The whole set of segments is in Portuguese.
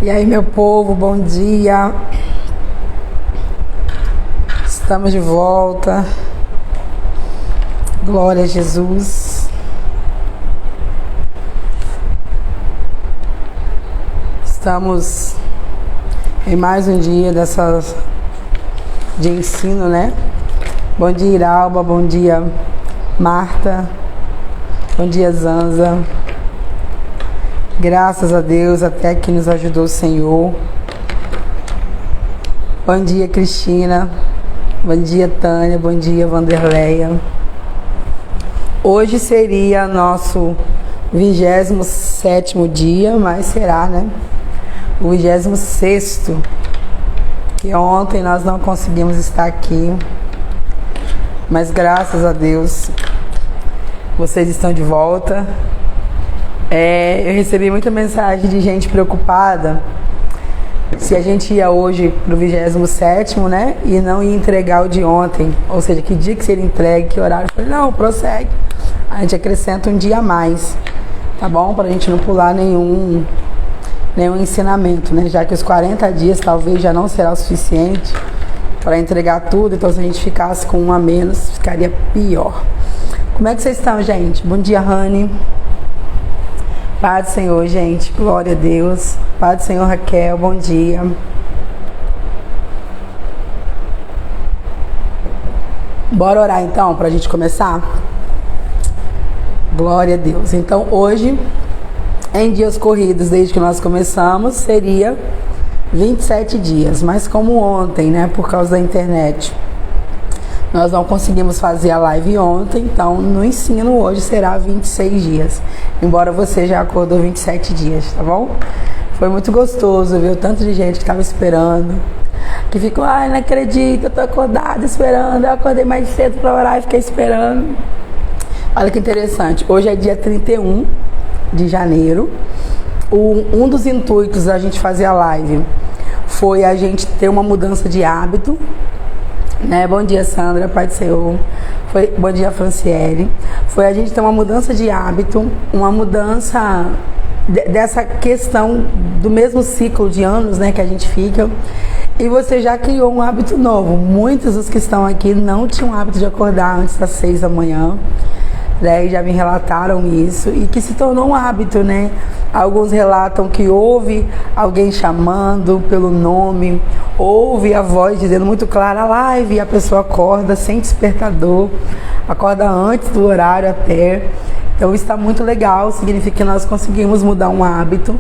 E aí, meu povo, bom dia. Estamos de volta. Glória a Jesus. Estamos em mais um dia de ensino, né? Bom dia, Iralba. Bom dia, Marta. Bom dia, Zanza. Graças a Deus, até que nos ajudou o Senhor. Bom dia, Cristina. Bom dia, Tânia. Bom dia, Vanderleia. Hoje seria nosso 27º dia, mas será, né? O 26º. Que ontem nós não conseguimos estar aqui. Mas graças a Deus, vocês estão de volta. Eu recebi muita mensagem de gente preocupada se a gente ia hoje pro 27º, né? E não ia entregar o de ontem. Ou seja, que dia que seria entregue, que horário. Eu falei, não, prossegue. A gente acrescenta um dia a mais, tá bom? Pra gente não pular nenhum ensinamento, né? Já que os 40 dias talvez já não será o suficiente para entregar tudo. Então, se a gente ficasse com um a menos, ficaria pior. Como é que vocês estão, gente? Bom dia, Rani. Paz do Senhor, gente. Glória a Deus. Paz do Senhor, Raquel. Bom dia. Bora orar, então, pra gente começar? Glória a Deus. Então, hoje, em dias corridos, desde que nós começamos, seria 27 dias. Mas como ontem, né, por causa da internet, nós não conseguimos fazer a live ontem, então no ensino hoje será 26 dias. Embora você já acordou 27 dias, tá bom? Foi muito gostoso ver o tanto de gente que estava esperando. Que ficou, ai, não acredito, eu tô acordada esperando. Eu acordei mais cedo para orar e fiquei esperando. Olha que interessante, hoje é dia 31 de janeiro. Um dos intuitos da gente fazer a live foi a gente ter uma mudança de hábito, né? Bom dia, Sandra, Pai do Senhor. Bom dia, Franciele. Foi a gente ter uma mudança de hábito, uma mudança dessa questão do mesmo ciclo de anos, né, que a gente fica. E você já criou um hábito novo. Muitos dos que estão aqui não tinham o hábito de acordar antes das 6 da manhã. E já me relataram isso, e que se tornou um hábito, né? Alguns relatam que ouve alguém chamando pelo nome, ouve a voz dizendo muito clara live, e a pessoa acorda sem despertador, acorda antes do horário até. Então está muito legal, significa que nós conseguimos mudar um hábito.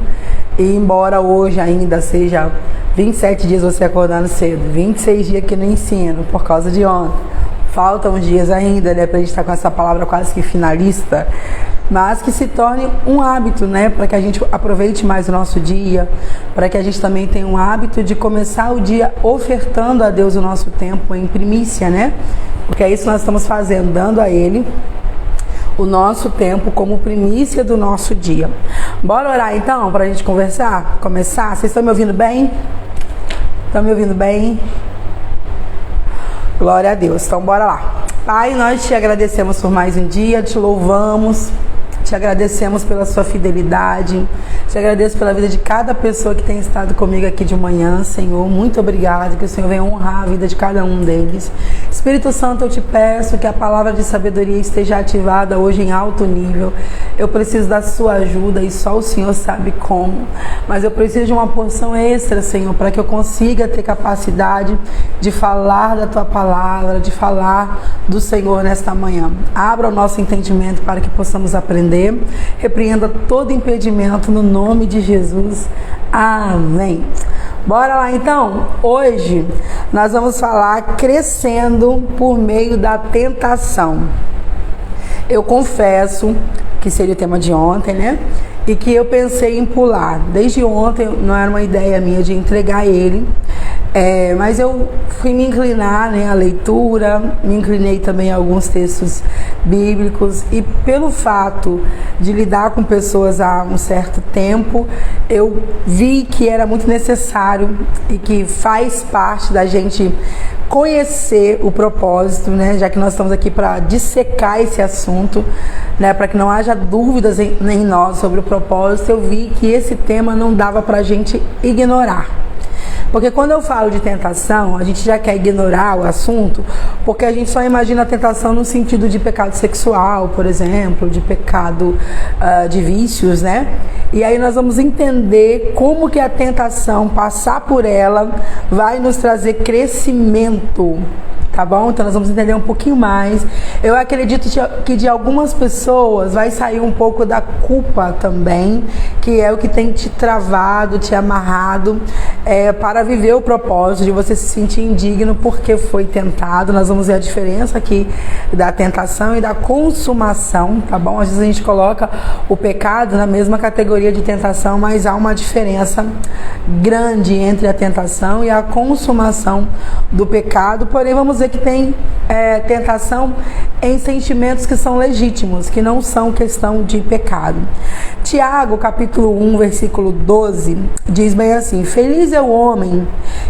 E embora hoje ainda seja 27 dias você acordando cedo, 26 dias aqui no ensino por causa de ontem, faltam uns dias ainda, né, pra gente estar com essa palavra quase que finalista, mas que se torne um hábito, né, para que a gente aproveite mais o nosso dia, para que a gente também tenha um hábito de começar o dia ofertando a Deus o nosso tempo em primícia, né, porque é isso que nós estamos fazendo, dando a Ele o nosso tempo como primícia do nosso dia. Bora orar então, pra gente conversar, começar? Vocês estão me ouvindo bem? Estão me ouvindo bem? Glória a Deus. Então, bora lá. Pai, nós te agradecemos por mais um dia, te louvamos, te agradecemos pela sua fidelidade, te agradeço pela vida de cada pessoa que tem estado comigo aqui de manhã, Senhor. Muito obrigado, que o Senhor venha honrar a vida de cada um deles. Espírito Santo, eu te peço que a palavra de sabedoria esteja ativada hoje em alto nível. Eu preciso da sua ajuda e só o Senhor sabe como. Mas eu preciso de uma porção extra, Senhor, para que eu consiga ter capacidade de falar da tua palavra, de falar do Senhor nesta manhã. Abra o nosso entendimento para que possamos aprender. Repreenda todo impedimento no nome de Jesus. Amém. Bora lá então? Hoje nós vamos falar crescendo por meio da tentação. Eu confesso que seria o tema de ontem, né? E que eu pensei em pular. Desde ontem não era uma ideia minha de entregar ele. Mas eu fui me inclinar, né, à leitura, me inclinei também a alguns textos bíblicos, e pelo fato de lidar com pessoas há um certo tempo, eu vi que era muito necessário e que faz parte da gente conhecer o propósito, né, já que nós estamos aqui para dissecar esse assunto, né, para que não haja dúvidas em nós sobre o propósito. Eu vi que esse tema não dava para a gente ignorar. Porque quando eu falo de tentação, a gente já quer ignorar o assunto, porque a gente só imagina a tentação no sentido de pecado sexual, por exemplo, de pecado de vícios, né? E aí nós vamos entender como que a tentação, passar por ela, vai nos trazer crescimento. Tá bom? Então nós vamos entender um pouquinho mais. Eu acredito que de algumas pessoas vai sair um pouco da culpa também, que é o que tem te travado, te amarrado para viver o propósito, de você se sentir indigno porque foi tentado. Nós vamos ver a diferença aqui da tentação e da consumação, tá bom? Às vezes a gente coloca o pecado na mesma categoria de tentação, mas há uma diferença grande entre a tentação e a consumação do pecado. Porém, vamos ver que tem tentação em sentimentos que são legítimos, que não são questão de pecado. Tiago, capítulo 1, versículo 12, diz bem assim: feliz é o homem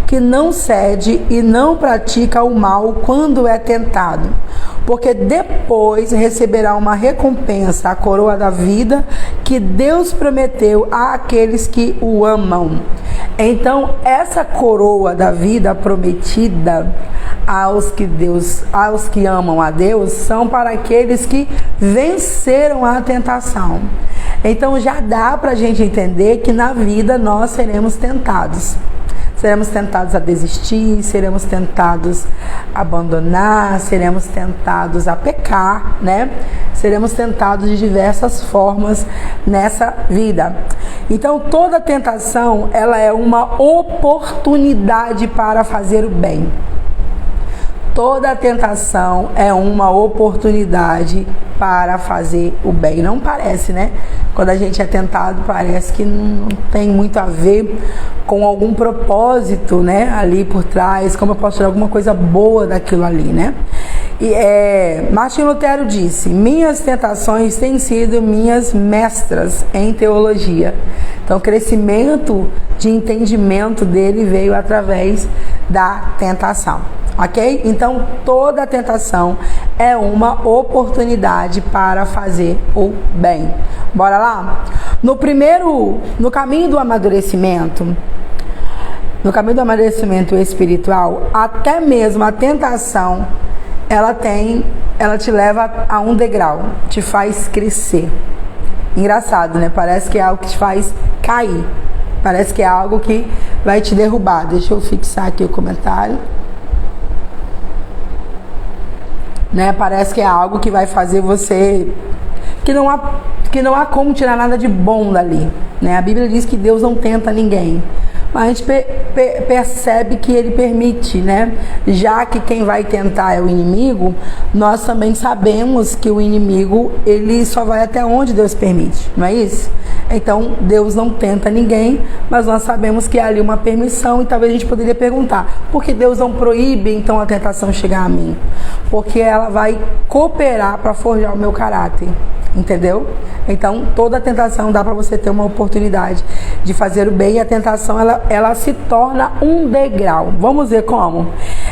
que não cede e não pratica o mal quando é tentado, porque depois receberá uma recompensa, a coroa da vida que Deus prometeu àqueles que o amam. Então, essa coroa da vida prometida aos que amam a Deus, são para aqueles que venceram a tentação. Então já dá para a gente entender que na vida nós seremos tentados. Seremos tentados a desistir, seremos tentados a abandonar, seremos tentados a pecar, né? Seremos tentados de diversas formas nessa vida. Então toda tentação, ela é uma oportunidade para fazer o bem. Toda tentação é uma oportunidade para fazer o bem. Não parece, né? Quando a gente é tentado, parece que não tem muito a ver com algum propósito, né? Ali por trás, como eu posso tirar alguma coisa boa daquilo ali, né? E Martinho Lutero disse: minhas tentações têm sido minhas mestras em teologia. Então, o crescimento de entendimento dele veio através da tentação. Ok? Então, toda tentação é uma oportunidade para fazer o bem. Bora lá? No caminho do amadurecimento, espiritual, até mesmo a tentação, ela te leva a um degrau, te faz crescer. Engraçado, né? Parece que é algo que te faz cair. Parece que é algo que vai te derrubar. Deixa eu fixar aqui o comentário. Né? Parece que é algo que vai fazer você... Que não há como tirar nada de bom dali. Né? A Bíblia diz que Deus não tenta ninguém. Mas a gente percebe que ele permite, né? Já que quem vai tentar é o inimigo, nós também sabemos que o inimigo, ele só vai até onde Deus permite, não é isso? Então, Deus não tenta ninguém, mas nós sabemos que há ali uma permissão, e talvez a gente poderia perguntar: por que Deus não proíbe, então, a tentação chegar a mim? Porque ela vai cooperar para forjar o meu caráter. Entendeu? Então, toda tentação dá para você ter uma oportunidade de fazer o bem, e a tentação ela se torna um degrau. Vamos ver como?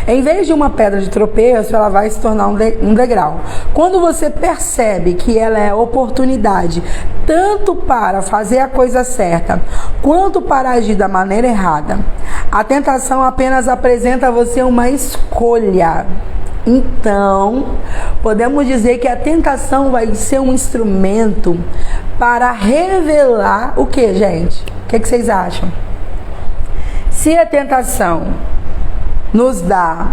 Em vez de uma pedra de tropeço, ela vai se tornar um degrau. Quando você percebe que ela é oportunidade, tanto para fazer a coisa certa, quanto para agir da maneira errada, a tentação apenas apresenta a você uma escolha. Então, podemos dizer que a tentação vai ser um instrumento para revelar o que, gente? O que vocês acham? Se a tentação nos dá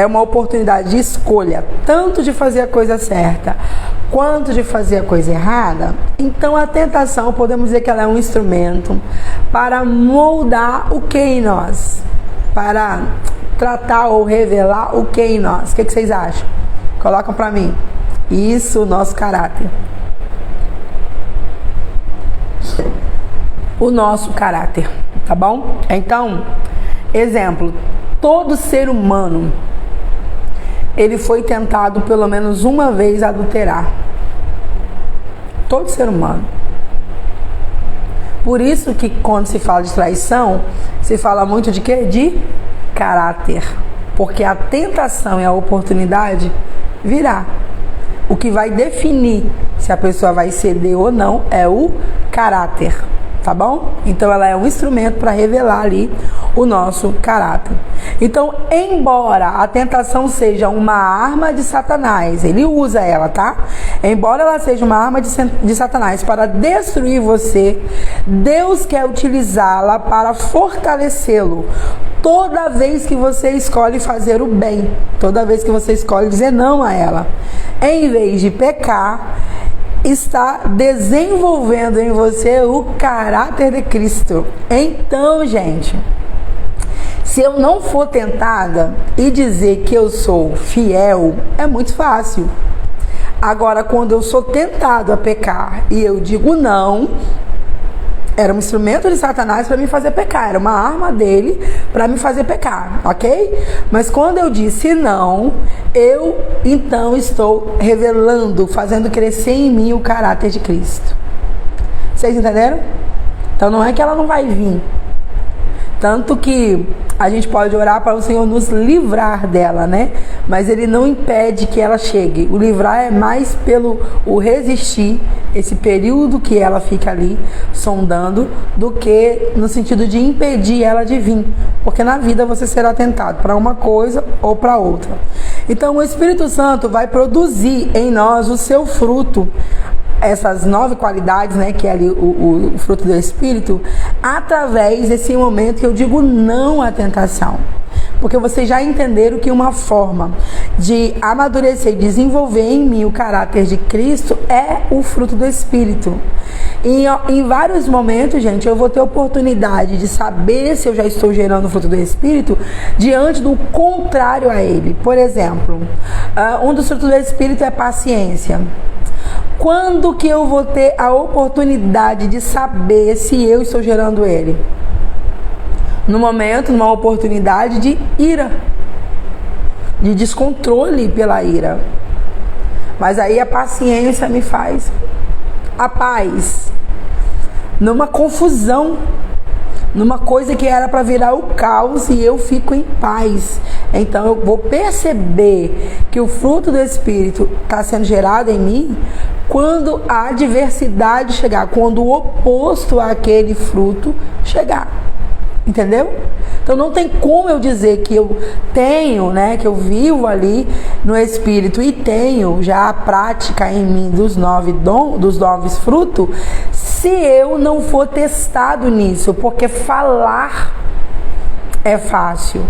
uma oportunidade de escolha, tanto de fazer a coisa certa, quanto de fazer a coisa errada, então a tentação, podemos dizer que ela é um instrumento para moldar o que em nós? Para tratar ou revelar o que em nós? O que vocês acham? Colocam para mim. Isso, o nosso caráter. O nosso caráter, tá bom? Então, exemplo, Todo ser humano, ele foi tentado pelo menos uma vez a adulterar. Todo ser humano. Por isso que quando se fala de traição, se fala muito de quê? De caráter. Porque a tentação e a oportunidade virá. O que vai definir se a pessoa vai ceder ou não é o caráter, tá bom? Então ela é um instrumento para revelar ali o nosso caráter. Então, embora a tentação seja uma arma de Satanás, ele usa ela, tá? Embora ela seja uma arma de Satanás para destruir você, Deus quer utilizá-la para fortalecê-lo. Toda vez que você escolhe fazer o bem, toda vez que você escolhe dizer não a ela, em vez de pecar, está desenvolvendo em você o caráter de Cristo. Então, gente, se eu não for tentada e dizer que eu sou fiel, é muito fácil. Agora, quando eu sou tentado a pecar e eu digo não, era um instrumento de Satanás para me fazer pecar, era uma arma dele para me fazer pecar, ok? Mas quando eu disse não, eu então estou revelando, fazendo crescer em mim o caráter de Cristo. Vocês entenderam? Então não é que ela não vai vir. Tanto que a gente pode orar para o Senhor nos livrar dela, né? Mas Ele não impede que ela chegue. O livrar é mais pelo o resistir, esse período que ela fica ali sondando, do que no sentido de impedir ela de vir. Porque na vida você será tentado para uma coisa ou para outra. Então o Espírito Santo vai produzir em nós o seu fruto, essas 9 qualidades, né, que é ali o fruto do Espírito, através desse momento que eu digo não à tentação. Porque vocês já entenderam que uma forma de amadurecer e desenvolver em mim o caráter de Cristo é o fruto do Espírito. E em vários momentos, gente, eu vou ter oportunidade de saber se eu já estou gerando o fruto do Espírito diante do contrário a ele. Por exemplo, um dos frutos do Espírito é paciência. Quando que eu vou ter a oportunidade de saber se eu estou gerando ele? No momento, numa oportunidade de ira, de descontrole pela ira. Mas aí a paciência me faz a paz. Numa confusão, numa coisa que era para virar o caos, e eu fico em paz. Então eu vou perceber que o fruto do Espírito está sendo gerado em mim quando a adversidade chegar, quando o oposto àquele fruto chegar. Entendeu? Então não tem como eu dizer que eu tenho, né, que eu vivo ali no Espírito e tenho já a prática em mim dos 9 frutos, se eu não for testado nisso, porque falar é fácil,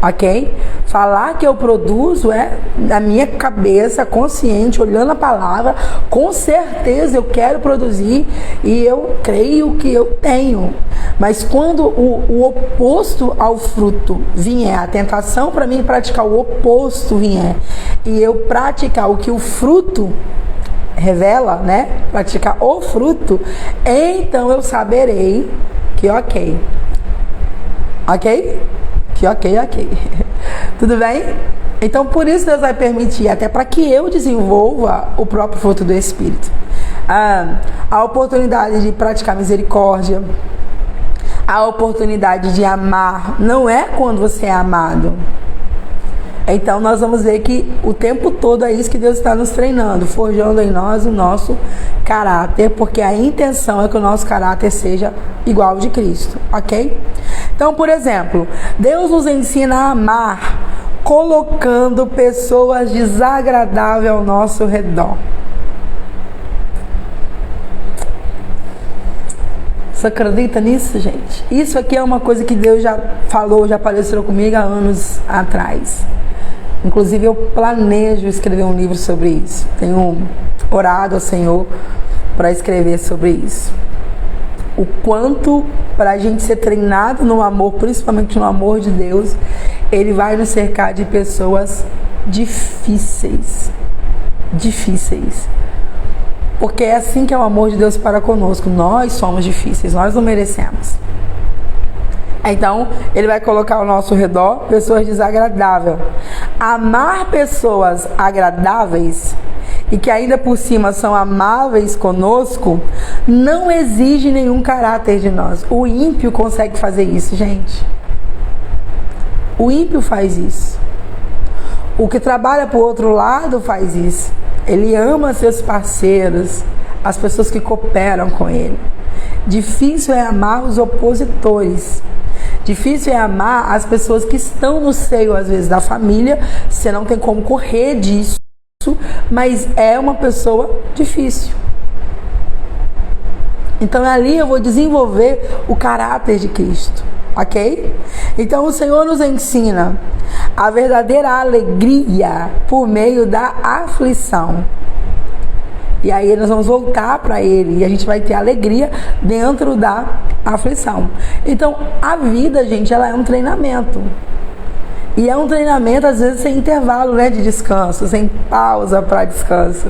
ok? Falar que eu produzo é da minha cabeça, consciente, olhando a palavra, com certeza eu quero produzir e eu creio que eu tenho. Mas quando o oposto ao fruto vier, a tentação para mim praticar o oposto vier, e eu praticar o que o fruto revela, né? Praticar o fruto, então eu saberei que ok. Ok? Que ok. Tudo bem? Então por isso Deus vai permitir, até para que eu desenvolva o próprio fruto do Espírito. A oportunidade de praticar misericórdia, a oportunidade de amar, não é quando você é amado. Então nós vamos ver que o tempo todo é isso que Deus está nos treinando, forjando em nós o nosso caráter, porque a intenção é que o nosso caráter seja igual ao de Cristo, ok? Então, por exemplo, Deus nos ensina a amar colocando pessoas desagradáveis ao nosso redor. Você acredita nisso, gente? Isso aqui é uma coisa que Deus já falou, já apareceu comigo há anos atrás. Inclusive eu planejo escrever um livro sobre isso. Tenho orado ao Senhor para escrever sobre isso. O quanto para a gente ser treinado no amor, principalmente no amor de Deus, Ele vai nos cercar de pessoas difíceis. Difíceis. Porque é assim que é o amor de Deus para conosco. Nós somos difíceis, nós não merecemos. Então, ele vai colocar ao nosso redor pessoas desagradáveis. Amar pessoas agradáveis e que ainda por cima são amáveis conosco, não exige nenhum caráter de nós. O ímpio consegue fazer isso, gente. O ímpio faz isso. O que trabalha para o outro lado faz isso. Ele ama seus parceiros, as pessoas que cooperam com ele. Difícil é amar os opositores. Difícil é amar as pessoas que estão no seio, às vezes, da família. Você não tem como correr disso, mas é uma pessoa difícil. Então ali eu vou desenvolver o caráter de Cristo, ok? Então o Senhor nos ensina a verdadeira alegria por meio da aflição. E aí nós vamos voltar para Ele e a gente vai ter alegria dentro da aflição. Então a vida, gente, ela é um treinamento. E é um treinamento, às vezes, sem intervalo, né, de descanso, sem pausa para descanso.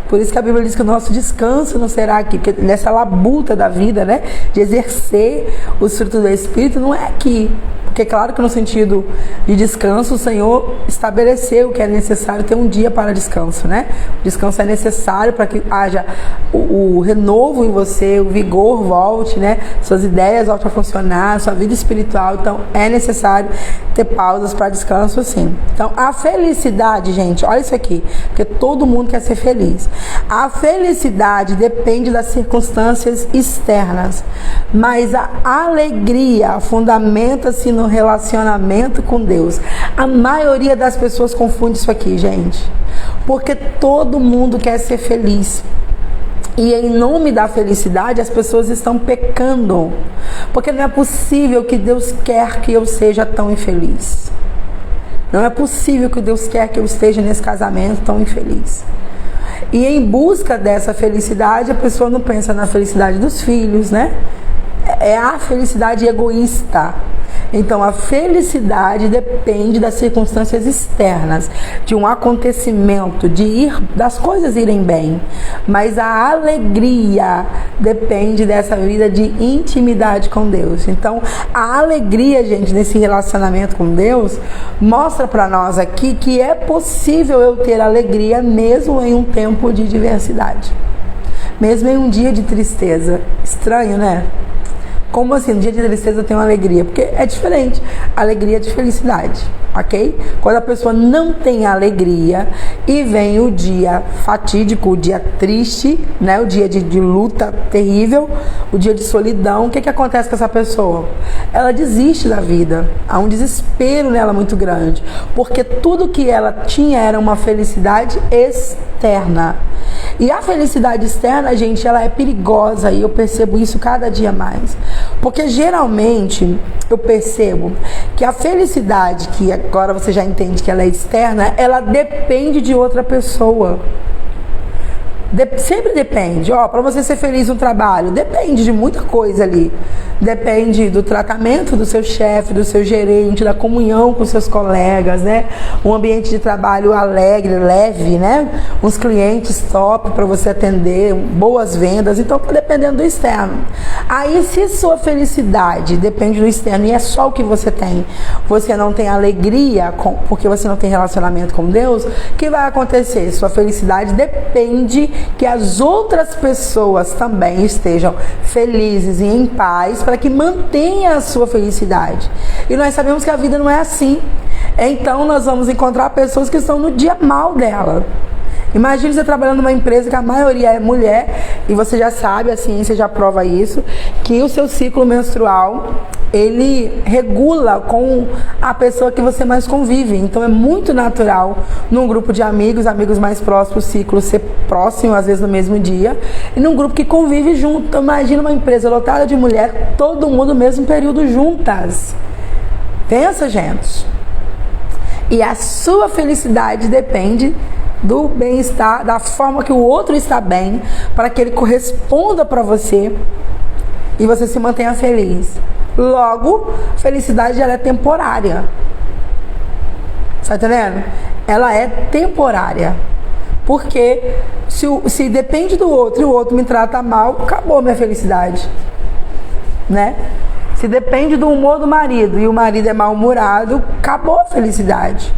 Por isso que a Bíblia diz que o nosso descanso não será aqui, porque nessa labuta da vida, né, de exercer o fruto do Espírito, não é aqui. Porque claro que no sentido de descanso, o Senhor estabeleceu que é necessário ter um dia para descanso, né? O descanso é necessário para que haja o renovo em você, o vigor volte, né? Suas ideias voltem a funcionar, sua vida espiritual. Então, é necessário ter pausas para descanso, sim. Então, a felicidade, gente, olha isso aqui, porque todo mundo quer ser feliz. A felicidade depende das circunstâncias externas, mas a alegria fundamenta-se no relacionamento com Deus. A maioria das pessoas confunde isso aqui, gente, porque todo mundo quer ser feliz. E em nome da felicidade as pessoas estão pecando, porque não é possível que Deus quer que eu seja tão infeliz. Não é possível que Deus quer que eu esteja nesse casamento tão infeliz. E em busca dessa felicidade, a pessoa não pensa na felicidade dos filhos, né? É a felicidade egoísta. Então, a felicidade depende das circunstâncias externas, de um acontecimento, das coisas irem bem. Mas a alegria depende dessa vida de intimidade com Deus. Então, a alegria, gente, nesse relacionamento com Deus, mostra para nós aqui que é possível eu ter alegria mesmo em um tempo de diversidade. Mesmo em um dia de tristeza. Estranho, né? Como assim? No dia de tristeza eu tenho alegria? Porque é diferente. Alegria de felicidade, ok? Quando a pessoa não tem alegria e vem o dia fatídico, o dia triste, né? O dia de luta terrível, o dia de solidão, o que acontece com essa pessoa? Ela desiste da vida. Há um desespero nela muito grande. Porque tudo que ela tinha era uma felicidade externa. E a felicidade externa, gente, ela é perigosa e eu percebo isso cada dia mais. Porque geralmente eu percebo que a felicidade, que agora você já entende que ela é externa, ela depende de outra pessoa. Sempre depende. Para você ser feliz no trabalho, depende de muita coisa ali. Depende do tratamento do seu chefe, do seu gerente, da comunhão com seus colegas, né? Um ambiente de trabalho alegre, leve, né? Uns clientes top para você atender, boas vendas. Então, dependendo do externo. Aí, se sua felicidade depende do externo e é só o que você tem, você não tem alegria porque você não tem relacionamento com Deus, o que vai acontecer? Sua felicidade depende que as outras pessoas também estejam felizes e em paz para que mantenha a sua felicidade. E nós sabemos que a vida não é assim. Então nós vamos encontrar pessoas que estão no dia mal dela. Imagine você trabalhando numa empresa que a maioria é mulher e você já sabe, a ciência já prova isso, que o seu ciclo menstrual ele regula com a pessoa que você mais convive. Então é muito natural num grupo de amigos mais próximos, o ciclo ser próximo, às vezes no mesmo dia, e num grupo que convive junto. Então, imagina uma empresa lotada de mulher, todo mundo no mesmo período juntas. Pensa, gente. E a sua felicidade depende do bem-estar, da forma que o outro está bem, para que ele corresponda para você e você se mantenha feliz. Logo, felicidade ela é temporária. Tá entendendo? Ela é temporária. Porque se depende do outro e o outro me trata mal, acabou minha felicidade. Né? Se depende do humor do marido e o marido é mal-humorado, acabou a felicidade,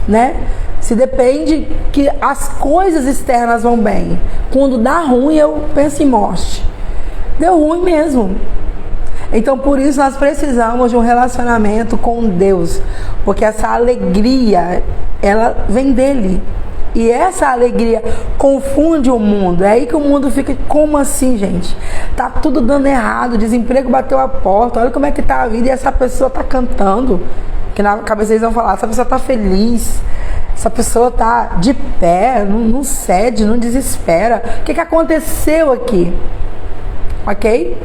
né? Se depende que as coisas externas vão bem. Quando dá ruim, eu penso em morte. Deu ruim mesmo. Então, por isso, nós precisamos de um relacionamento com Deus. Porque essa alegria, ela vem dele. E essa alegria confunde o mundo. É aí que o mundo fica, como assim, gente? Tá tudo dando errado, o desemprego bateu a porta, olha como é que tá a vida e essa pessoa tá cantando. Que na cabeça eles vão falar, essa pessoa tá feliz, essa pessoa tá de pé, não cede, não desespera. O que aconteceu aqui? Ok?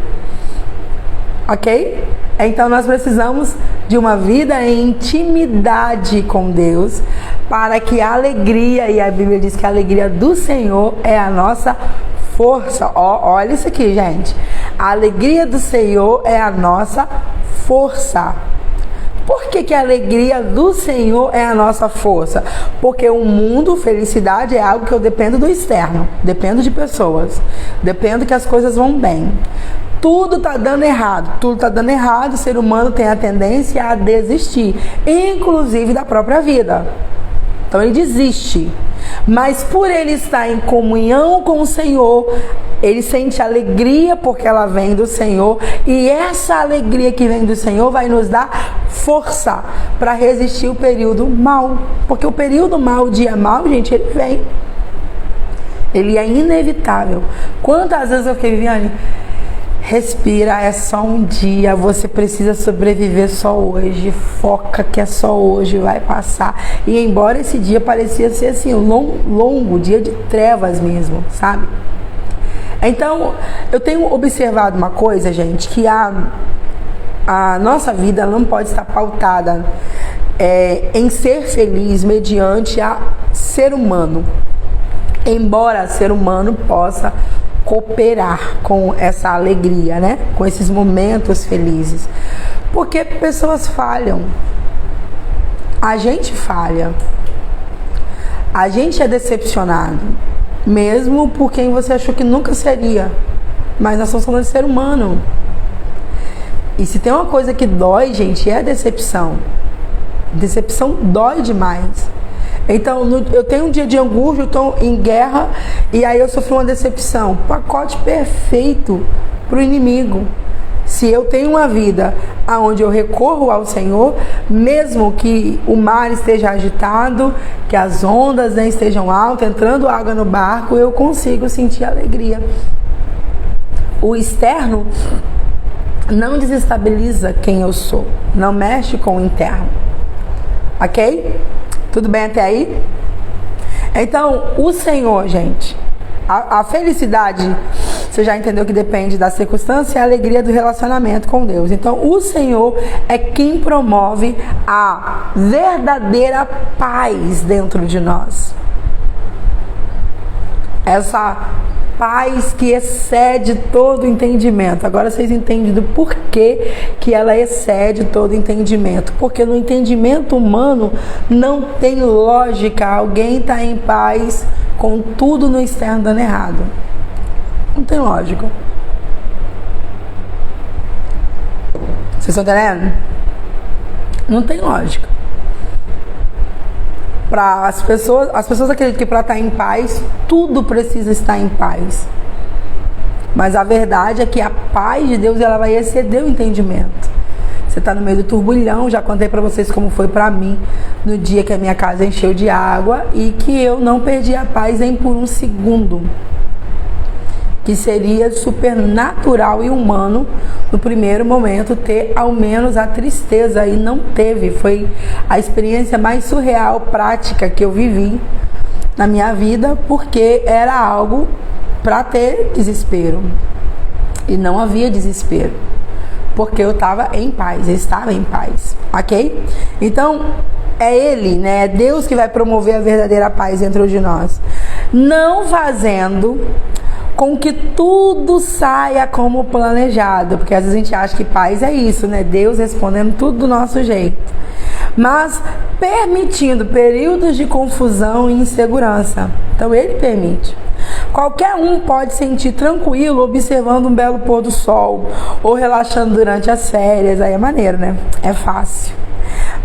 Ok? Então nós precisamos de uma vida em intimidade com Deus para que a alegria, e a Bíblia diz que a alegria do Senhor é a nossa força. Olha isso aqui, gente. A alegria do Senhor é a nossa força. Por que a alegria do Senhor é a nossa força? Porque o mundo, felicidade é algo que eu dependo do externo, dependo de pessoas, dependo que as coisas vão bem. Tudo está dando errado, o ser humano tem a tendência a desistir, inclusive da própria vida. Então ele desiste, mas por ele estar em comunhão com o Senhor, ele sente alegria porque ela vem do Senhor, e essa alegria que vem do Senhor vai nos dar força para resistir o período mal, porque o período mal, o dia mal, gente, ele vem, ele é inevitável. Quantas vezes eu fiquei vivendo? Respira, é só um dia, você precisa sobreviver só hoje, foca que é só hoje, vai passar. E embora esse dia parecia ser assim, longo, dia de trevas mesmo, sabe? Então, eu tenho observado uma coisa, gente, que a nossa vida não pode estar pautada em ser feliz mediante a ser humano. Embora ser humano possa cooperar com essa alegria, né? Com esses momentos felizes. Porque pessoas falham. A gente falha. A gente é decepcionado. Mesmo por quem você achou que nunca seria. Mas nós estamos falando de ser humano. E se tem uma coisa que dói, gente, é a decepção. Decepção dói demais. Então, eu tenho um dia de angústia, eu estou em guerra e aí eu sofri uma decepção. Pacote perfeito para o inimigo. Se eu tenho uma vida onde eu recorro ao Senhor, mesmo que o mar esteja agitado, que as ondas, né, estejam altas, entrando água no barco, eu consigo sentir alegria. O externo não desestabiliza quem eu sou, não mexe com o interno. Ok? Tudo bem até aí? Então, o Senhor, gente, a felicidade, você já entendeu que depende da circunstância e a alegria do relacionamento com Deus. Então, o Senhor é quem promove a verdadeira paz dentro de nós. Essa paz que excede todo entendimento. Agora vocês entendem do porquê que ela excede todo entendimento. Porque no entendimento humano não tem lógica alguém estar em paz com tudo no externo dando errado. Não tem lógica. Vocês estão entendendo? Não tem lógica. As pessoas acreditam que para estar em paz, tudo precisa estar em paz. Mas a verdade é que a paz de Deus, ela vai exceder o entendimento. Você está no meio do turbulhão, já contei para vocês como foi para mim no dia que a minha casa encheu de água e que eu não perdi a paz nem por um segundo. Que seria supernatural e humano no primeiro momento ter ao menos a tristeza, e não teve. Foi a experiência mais surreal, prática que eu vivi na minha vida, porque era algo para ter desespero e não havia desespero, porque eu estava em paz, ok? Então é Ele, né? É Deus que vai promover a verdadeira paz dentro de nós, não fazendo com que tudo saia como planejado, porque às vezes a gente acha que paz é isso, né? Deus respondendo tudo do nosso jeito, mas permitindo períodos de confusão e insegurança. Então Ele permite, Qualquer um pode sentir tranquilo observando um belo pôr do sol ou relaxando durante as férias. Aí é maneiro, né? É fácil.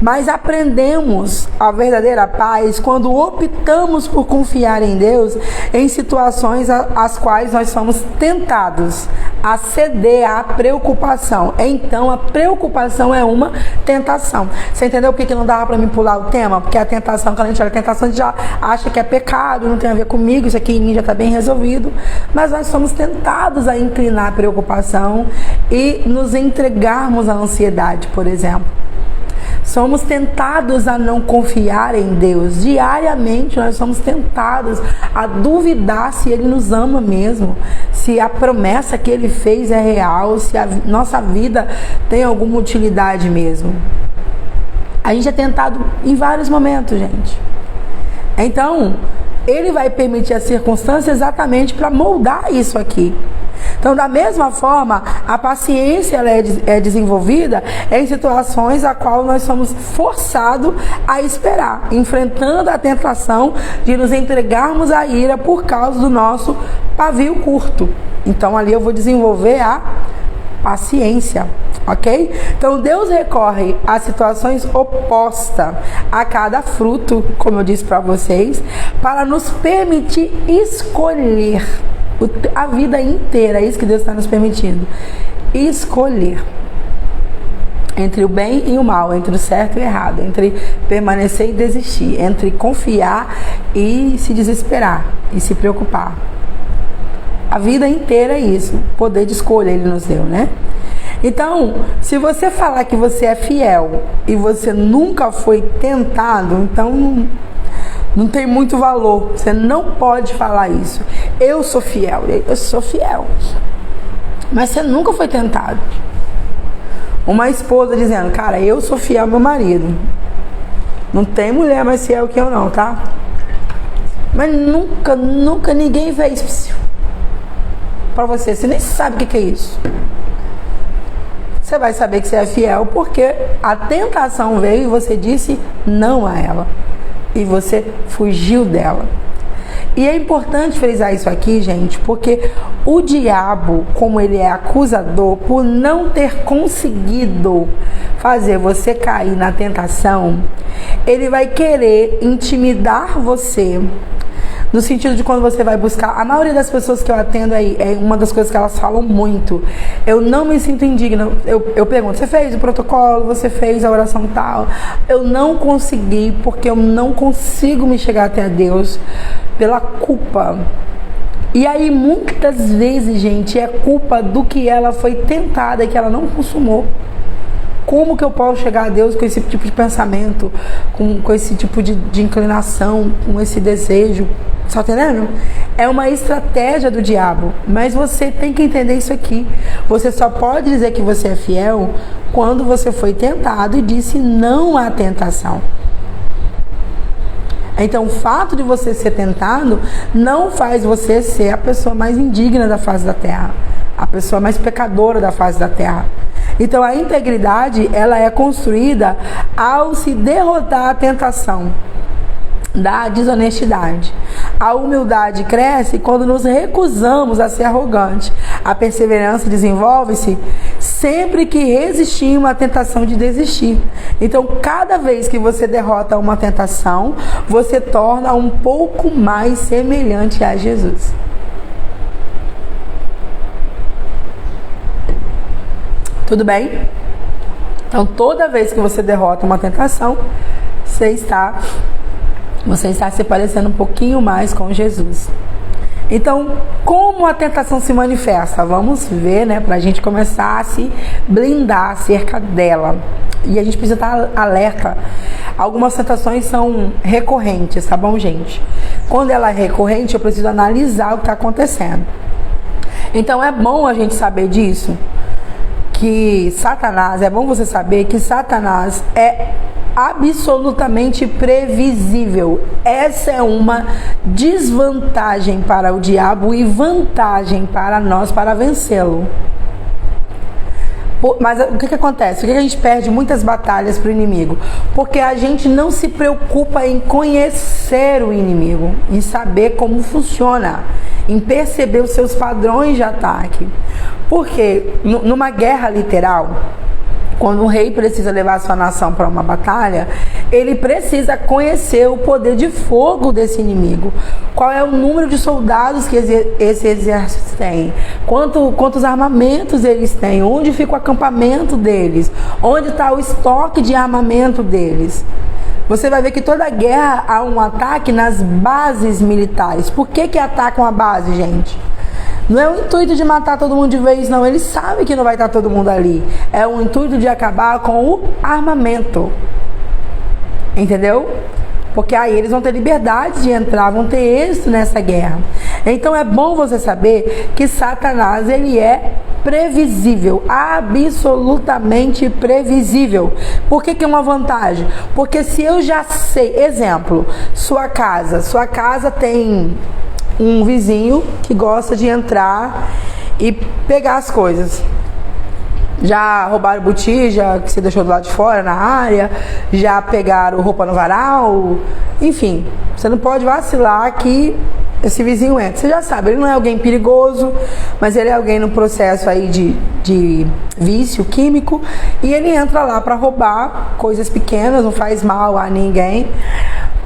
Mas aprendemos a verdadeira paz quando optamos por confiar em Deus em situações às quais nós somos tentados a ceder à preocupação. Então, a preocupação é uma tentação. Você entendeu por que não dava para me pular o tema? Porque a tentação, quando a gente olha a tentação, a gente já acha que é pecado, não tem a ver comigo, isso aqui em mim já está bem resolvido. Mas nós somos tentados a inclinar a preocupação e nos entregarmos à ansiedade, por exemplo. Somos tentados a não confiar em Deus. Diariamente nós somos tentados a duvidar se Ele nos ama mesmo, se a promessa que Ele fez é real, se a nossa vida tem alguma utilidade mesmo. A gente é tentado em vários momentos, gente. Então, Ele vai permitir as circunstâncias exatamente para moldar isso aqui. Então, da mesma forma, a paciência ela é desenvolvida em situações a qual nós somos forçados a esperar, enfrentando a tentação de nos entregarmos à ira por causa do nosso pavio curto. Então, ali eu vou desenvolver a paciência, ok? Então, Deus recorre a situações opostas a cada fruto, como eu disse para vocês, para nos permitir escolher a vida inteira. É isso que Deus está nos permitindo. Escolher entre o bem e o mal, entre o certo e o errado, entre permanecer e desistir, entre confiar e se desesperar e se preocupar. A vida inteira é isso. Poder de escolha Ele nos deu, né? Então, se você falar que você é fiel e você nunca foi tentado, então não tem muito valor. Você não pode falar isso. Eu sou fiel. Mas você nunca foi tentado. Uma esposa dizendo, cara, eu sou fiel ao meu marido. Não tem mulher mais fiel que eu não, tá? Mas nunca ninguém fez pra você. Você nem sabe o que é isso. Você vai saber que você é fiel porque a tentação veio e você disse não a ela. E você fugiu dela. E é importante frisar isso aqui, gente, porque o diabo, como ele é acusador, por não ter conseguido fazer você cair na tentação, ele vai querer intimidar você. No sentido de quando você vai buscar, a maioria das pessoas que eu atendo aí, é uma das coisas que elas falam muito. Eu não me sinto indigna. Eu pergunto, você fez o protocolo? Você fez a oração tal? Eu não consegui, porque eu não consigo me chegar até a Deus pela culpa. E aí, muitas vezes, gente, é culpa do que ela foi tentada e que ela não consumou. Como que eu posso chegar a Deus com esse tipo de pensamento, com esse tipo de inclinação, com esse desejo? Tá entendendo? É uma estratégia do diabo. Mas você tem que entender isso aqui. Você só pode dizer que você é fiel quando você foi tentado e disse não à tentação. Então, o fato de você ser tentado não faz você ser a pessoa mais indigna da face da terra, a pessoa mais pecadora da face da terra. Então, a integridade, ela é construída ao se derrotar a tentação da desonestidade. A humildade cresce quando nos recusamos a ser arrogante. A perseverança desenvolve-se sempre que resistimos à tentação de desistir. Então, cada vez que você derrota uma tentação, você torna um pouco mais semelhante a Jesus. Tudo bem? Então, toda vez que você derrota uma tentação, você está se parecendo um pouquinho mais com Jesus. Então, como a tentação se manifesta? Vamos ver, né? Para a gente começar a se blindar acerca dela. E a gente precisa estar alerta. Algumas tentações são recorrentes, tá bom, gente? Quando ela é recorrente, eu preciso analisar o que está acontecendo. Então, é bom a gente saber disso. Que Satanás, é bom você saber que Satanás é absolutamente previsível. Essa é uma desvantagem para o diabo e vantagem para nós para vencê-lo. Mas o que acontece? Por que a gente perde muitas batalhas para o inimigo? Porque a gente não se preocupa em conhecer o inimigo, em saber como funciona, em perceber os seus padrões de ataque. Porque numa guerra literal, quando um rei precisa levar sua nação para uma batalha, ele precisa conhecer o poder de fogo desse inimigo. Qual é o número de soldados que esse exército tem? Quantos armamentos eles têm? Onde fica o acampamento deles? Onde está o estoque de armamento deles? Você vai ver que toda guerra há um ataque nas bases militares. Por que atacam a base, gente? Não é o intuito de matar todo mundo de vez, não. Eles sabem que não vai estar todo mundo ali. É o intuito de acabar com o armamento. Entendeu? Porque aí eles vão ter liberdade de entrar, vão ter êxito nessa guerra. Então é bom você saber que Satanás, ele é previsível, absolutamente previsível. Por que é uma vantagem? Porque se eu já sei, exemplo, sua casa tem um vizinho que gosta de entrar e pegar as coisas. Já roubaram botija que você deixou do lado de fora na área, já pegaram roupa no varal, enfim, você não pode vacilar que esse vizinho entra. Você já sabe, ele não é alguém perigoso, mas ele é alguém no processo aí de vício químico, e ele entra lá para roubar coisas pequenas, não faz mal a ninguém,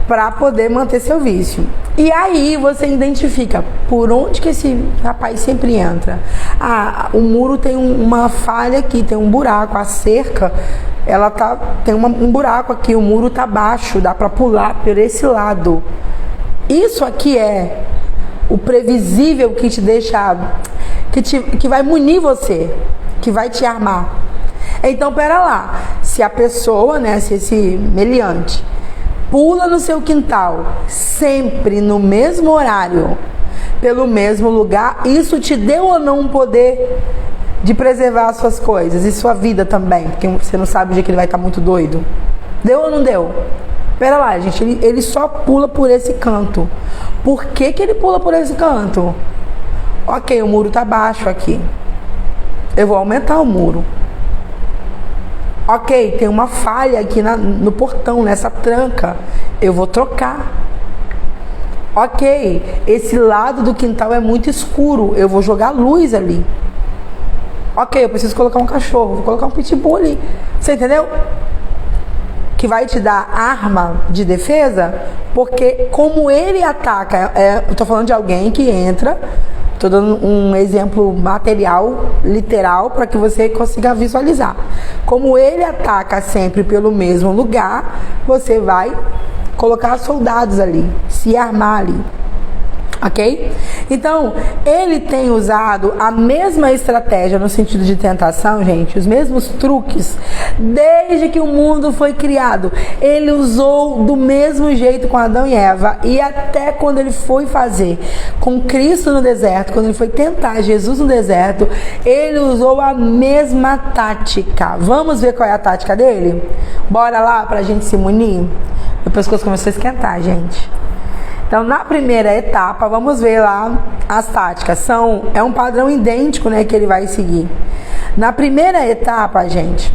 para poder manter seu vício. E aí você identifica por onde que esse rapaz sempre entra. O muro tem uma falha aqui, tem um buraco, a cerca, tem um buraco aqui, o muro tá baixo, dá para pular por esse lado. Isso aqui é o previsível que te deixa, que vai munir você, que vai te armar. Então, pera lá, se a pessoa, se esse meliante pula no seu quintal, sempre no mesmo horário, pelo mesmo lugar, isso te deu ou não um poder de preservar as suas coisas e sua vida também? Porque você não sabe o dia que ele vai estar muito doido. Deu ou não deu? Pera lá, gente, ele só pula por esse canto. Por que ele pula por esse canto? Ok, o muro tá baixo aqui. Eu vou aumentar o muro. Ok, tem uma falha aqui no portão, nessa tranca. Eu vou trocar. Ok, esse lado do quintal é muito escuro. Eu vou jogar luz ali. Ok, eu preciso colocar um cachorro. Vou colocar um pitbull ali. Você entendeu? Que vai te dar arma de defesa. Porque como ele ataca... eu tô falando de alguém que entra... Estou dando um exemplo material, literal, para que você consiga visualizar. Como ele ataca sempre pelo mesmo lugar, você vai colocar soldados ali, se armar ali. Ok? Então, ele tem usado a mesma estratégia no sentido de tentação, gente, os mesmos truques, desde que o mundo foi criado. Ele usou do mesmo jeito com Adão e Eva, e até quando ele foi fazer com Cristo no deserto, quando ele foi tentar Jesus no deserto, ele usou a mesma tática. Vamos ver qual é a tática dele? Bora lá pra gente se munir? Meu pescoço começou a esquentar, gente. Então, na primeira etapa, vamos ver lá as táticas. É um padrão idêntico, que ele vai seguir. Na primeira etapa, gente,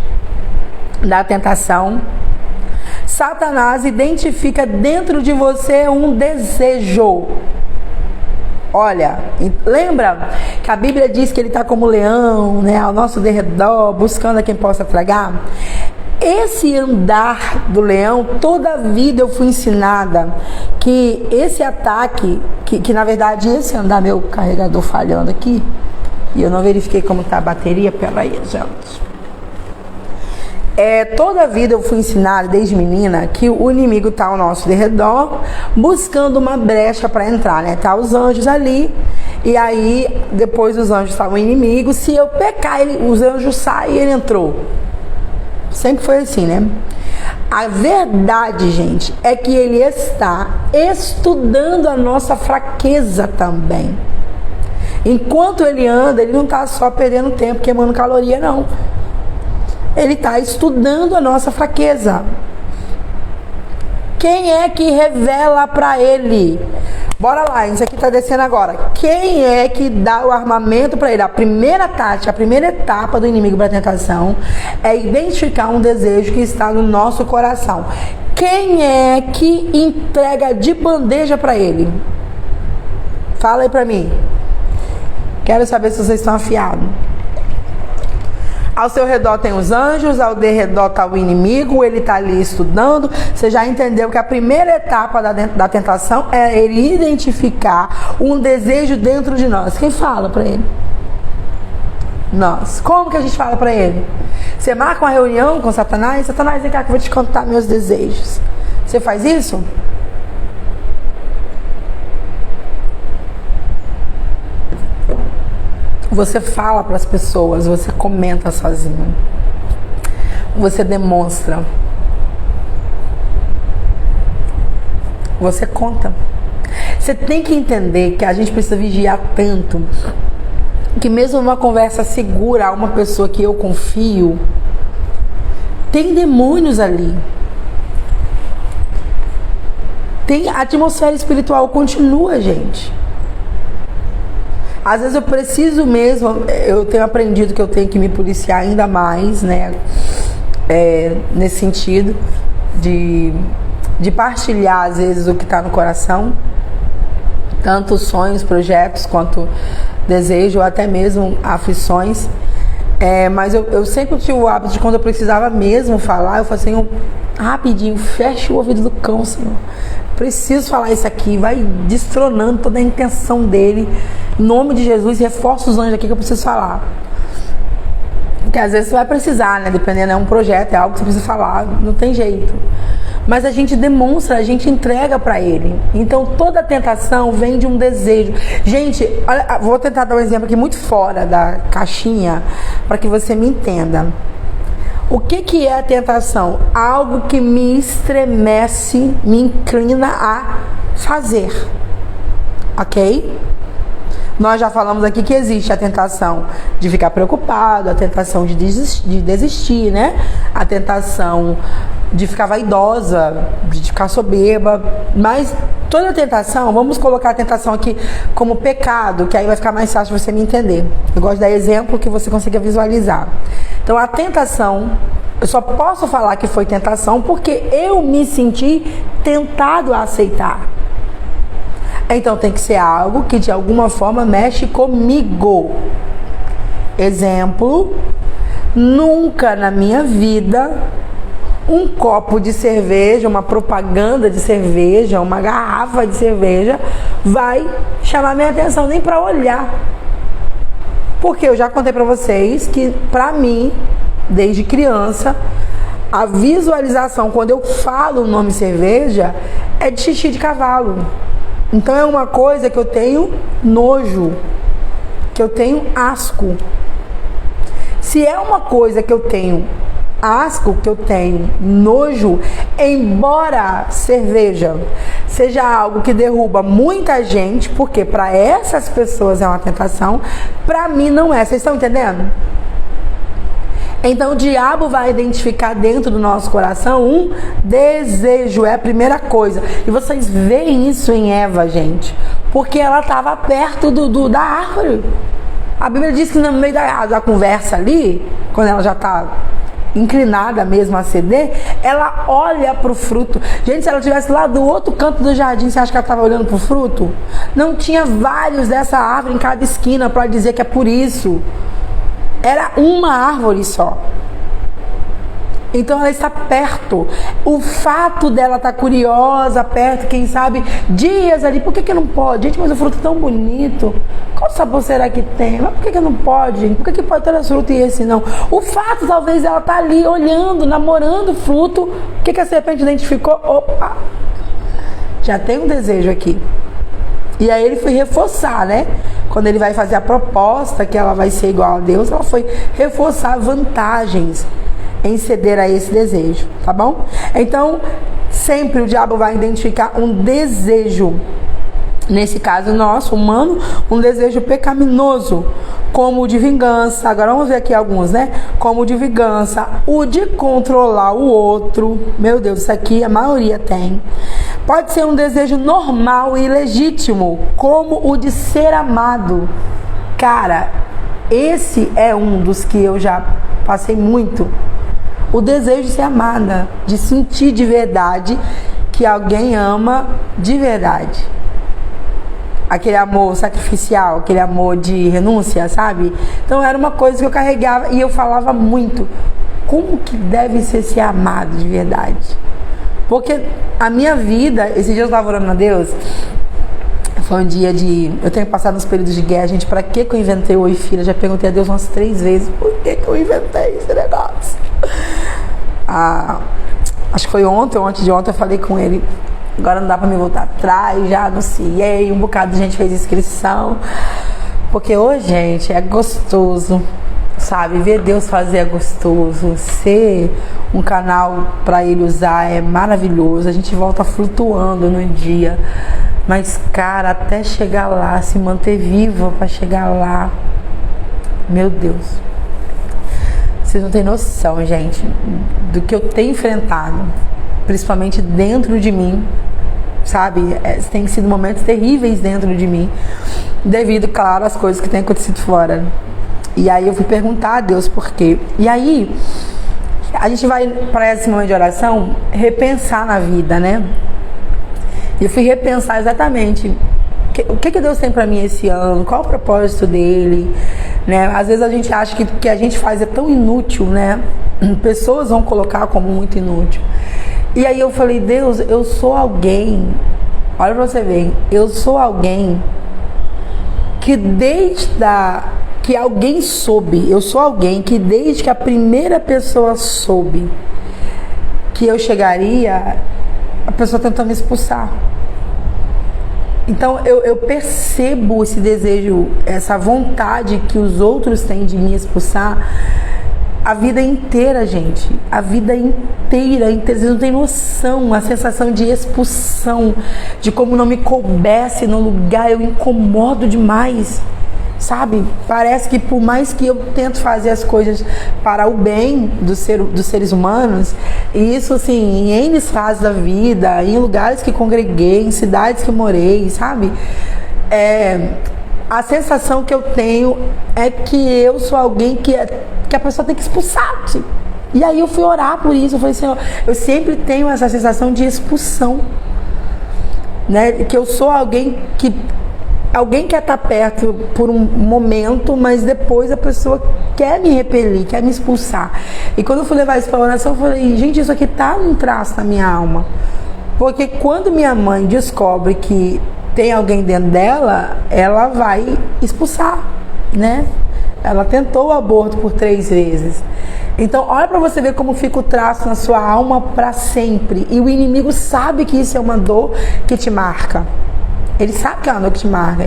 da tentação, Satanás identifica dentro de você um desejo. Olha, lembra que a Bíblia diz que ele está como leão, ao nosso derredor, buscando a quem possa tragar? Esse andar do leão, toda a vida eu fui ensinada que esse ataque, que na verdade esse andar, meu carregador falhando aqui, e eu não verifiquei como está a bateria, peraí, gente. Toda a vida eu fui ensinada, desde menina, que o inimigo está ao nosso derredor, buscando uma brecha para entrar, Tá os anjos ali, e aí depois os anjos estavam inimigos, se eu pecar, os anjos saem e ele entrou. Sempre foi assim, A verdade, gente, é que ele está estudando a nossa fraqueza também. Enquanto ele anda, ele não está só perdendo tempo queimando caloria, não. Ele está estudando a nossa fraqueza. Quem é que revela para ele? Bora lá, isso aqui tá descendo agora. Quem é que dá o armamento para ele? A primeira tática, a primeira etapa do inimigo para a tentação é identificar um desejo que está no nosso coração. Quem é que entrega de bandeja para ele? Fala aí para mim. Quero saber se vocês estão afiados. Ao seu redor tem os anjos, ao redor está o inimigo, ele está ali estudando. Você já entendeu que a primeira etapa da tentação é ele identificar um desejo dentro de nós. Quem fala para ele? Nós. Como que a gente fala para ele? Você marca uma reunião com Satanás? Satanás, vem cá que eu vou te contar meus desejos. Você faz isso? Você fala para as pessoas, você comenta sozinho. Você demonstra. Você conta. Você tem que entender que a gente precisa vigiar tanto que mesmo uma conversa segura a uma pessoa que eu confio, tem demônios ali. Tem a atmosfera espiritual, continua, gente. Às vezes eu preciso mesmo, eu tenho aprendido que eu tenho que me policiar ainda mais, né? Nesse sentido de partilhar às vezes o que está no coração, tanto sonhos, projetos, quanto desejo, ou até mesmo aflições. Mas eu sempre tive o hábito de, quando eu precisava mesmo falar, eu falei assim, rapidinho, fecha o ouvido do cão, Senhor. Preciso falar isso aqui, vai destronando toda a intenção dele. Em nome de Jesus, reforça os anjos aqui que eu preciso falar. Porque às vezes você vai precisar, né? Dependendo, é um projeto, é algo que você precisa falar, não tem jeito. Mas a gente demonstra, a gente entrega para ele. Então toda tentação vem de um desejo. Gente, olha, vou tentar dar um exemplo aqui muito fora da caixinha para que você me entenda. O que é a tentação? Algo que me estremece, me inclina a fazer. Ok? Nós já falamos aqui que existe a tentação de ficar preocupado, a tentação de desistir, né? A tentação de ficar vaidosa, de ficar soberba. Mas toda tentação, vamos colocar a tentação aqui como pecado, que aí vai ficar mais fácil você me entender. Eu gosto de dar exemplo que você consiga visualizar. Então a tentação, eu só posso falar que foi tentação porque eu me senti tentado a aceitar. Então tem que ser algo que de alguma forma mexe comigo. Exemplo, nunca na minha vida um copo de cerveja, uma propaganda de cerveja, uma garrafa de cerveja vai chamar minha atenção, nem para olhar. Porque eu já contei para vocês que, para mim, desde criança, a visualização, quando eu falo o nome cerveja, é de xixi de cavalo. Então é uma coisa que eu tenho nojo, que eu tenho asco. Se é uma coisa que eu tenho asco, que eu tenho nojo, embora cerveja seja algo que derruba muita gente, porque para essas pessoas é uma tentação, para mim não é. Vocês estão entendendo? Então o diabo vai identificar dentro do nosso coração um desejo, é a primeira coisa. E vocês veem isso em Eva, gente, porque ela estava perto da árvore. A Bíblia diz que no meio da conversa ali, quando ela já está inclinada mesmo a ceder, ela olha para o fruto. Gente, se ela estivesse lá do outro canto do jardim, você acha que ela estava olhando para o fruto? Não tinha vários dessa árvore em cada esquina para dizer que é por isso. Era uma árvore só. Então ela está perto. O fato dela estar curiosa, perto, quem sabe, dias ali. Por que não pode? Gente, mas o fruto é tão bonito. Qual sabor será que tem? Mas por que não pode, gente? Por que pode ter esse fruto e esse não? O fato, talvez, ela estar ali olhando, namorando o fruto. O que a serpente identificou? Opa! Já tem um desejo aqui. E aí ele foi reforçar, né? Quando ele vai fazer a proposta que ela vai ser igual a Deus, ela foi reforçar vantagens em ceder a esse desejo, tá bom? Então, sempre o diabo vai identificar um desejo, nesse caso nosso, humano, um desejo pecaminoso, como o de vingança. Agora vamos ver aqui alguns, né? Como o de vingança, o de controlar o outro. Meu Deus, isso aqui a maioria tem. Pode ser um desejo normal e legítimo, como o de ser amado. Cara, esse é um dos que eu já passei muito. O desejo de ser amada, de sentir de verdade que alguém ama de verdade. Aquele amor sacrificial, aquele amor de renúncia, sabe? Então era uma coisa que eu carregava e eu falava muito. Como que deve ser amado de verdade? Porque a minha vida, esse dia eu estava orando a Deus, foi um dia de... Eu tenho passado nos períodos de guerra, gente, pra que eu inventei o Oi Filha? Já perguntei a Deus umas 3 vezes, por que eu inventei esse negócio? Acho que foi ontem ou antes de ontem, eu falei com ele, agora não dá pra me voltar atrás, já anunciei, um bocado de gente fez inscrição, porque hoje, gente, é gostoso, sabe, ver Deus fazer é gostoso, ser um canal para ele usar é maravilhoso, a gente volta flutuando no dia, mas cara, até chegar lá, se manter viva para chegar lá, meu Deus, vocês não têm noção, gente, do que eu tenho enfrentado, principalmente dentro de mim, sabe, tem sido momentos terríveis dentro de mim, devido, claro, às coisas que têm acontecido fora. E aí eu fui perguntar a Deus por quê. E aí a gente vai para esse momento de oração repensar na vida, né? E eu fui repensar exatamente o que Deus tem para mim esse ano, qual o propósito dele, né? Às vezes a gente acha que o que a gente faz é tão inútil, né? Pessoas vão colocar como muito inútil. E aí eu falei, Deus, eu sou alguém, olha pra você ver, eu sou alguém que que alguém soube, eu sou alguém que desde que a primeira pessoa soube que eu chegaria, a pessoa tentou me expulsar. Então eu percebo esse desejo, essa vontade que os outros têm de me expulsar a vida inteira, gente. A vida inteira. Vocês não têm noção, a sensação de expulsão, de como não me coubesse no lugar, eu incomodo demais. Sabe? Parece que por mais que eu tento fazer as coisas para o bem dos seres humanos, e isso assim, em N fases da vida, em lugares que congreguei, em cidades que morei, sabe? A sensação que eu tenho é que eu sou alguém que a pessoa tem que expulsar. Tipo. E aí eu fui orar por isso, eu falei, Senhor, eu sempre tenho essa sensação de expulsão, né? Que eu sou alguém quer estar perto por um momento, mas depois a pessoa quer me repelir, quer me expulsar. E quando eu fui levar isso para a oração, eu falei, gente, isso aqui tá um traço na minha alma. Porque quando minha mãe descobre que tem alguém dentro dela, ela vai expulsar, né? Ela tentou o aborto por 3 vezes. Então, olha para você ver como fica o traço na sua alma para sempre. E o inimigo sabe que isso é uma dor que te marca. Ele sabe que é uma dor que te marca.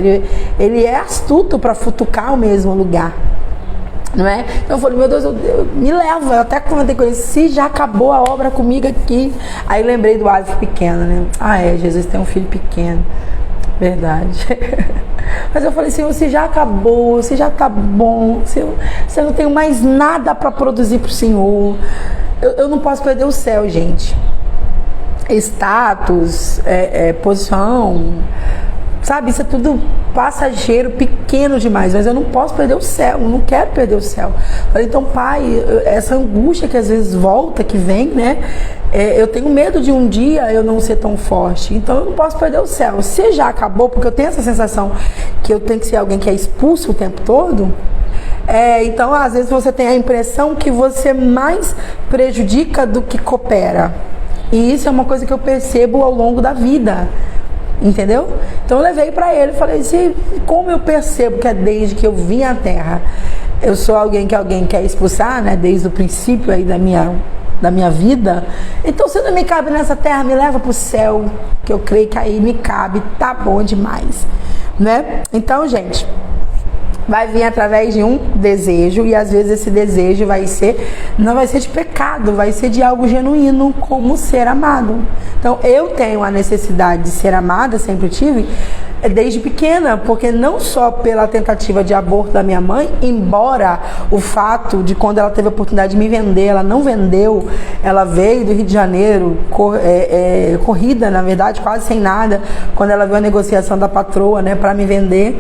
Ele é astuto para futucar o mesmo lugar. Não é? Então eu falei, meu Deus, me leva. Eu até comentei com ele, se já acabou a obra comigo aqui. Aí lembrei do Alisson pequeno, né? Jesus tem um filho pequeno. Verdade. Mas eu falei, Senhor, se já acabou, se já tá bom, se eu não tenho mais nada para produzir pro Senhor, eu não posso perder o céu, gente. Status, posição, sabe, isso é tudo passageiro, pequeno demais, mas eu não posso perder o céu, eu não quero perder o céu. Falei, então, Pai, essa angústia que às vezes volta, que vem, né, eu tenho medo de um dia eu não ser tão forte, então eu não posso perder o céu. Se já acabou, porque eu tenho essa sensação que eu tenho que ser alguém que é expulso o tempo todo, então às vezes você tem a impressão que você mais prejudica do que coopera. E isso é uma coisa que eu percebo ao longo da vida. Entendeu? Então eu levei pra ele e falei, como eu percebo que é desde que eu vim à Terra, eu sou alguém quer expulsar, né? Desde o princípio aí da minha vida. Então se não me cabe nessa terra, me leva pro céu, que eu creio que aí me cabe, tá bom demais, né? Então, gente, vai vir através de um desejo, e às vezes esse desejo não vai ser de pecado, vai ser de algo genuíno, como ser amado. Então eu tenho a necessidade de ser amada, sempre tive, desde pequena, porque não só pela tentativa de aborto da minha mãe, embora o fato de quando ela teve a oportunidade de me vender, ela não vendeu, ela veio do Rio de Janeiro, corrida, na verdade, quase sem nada, quando ela viu a negociação da patroa, né, para me vender.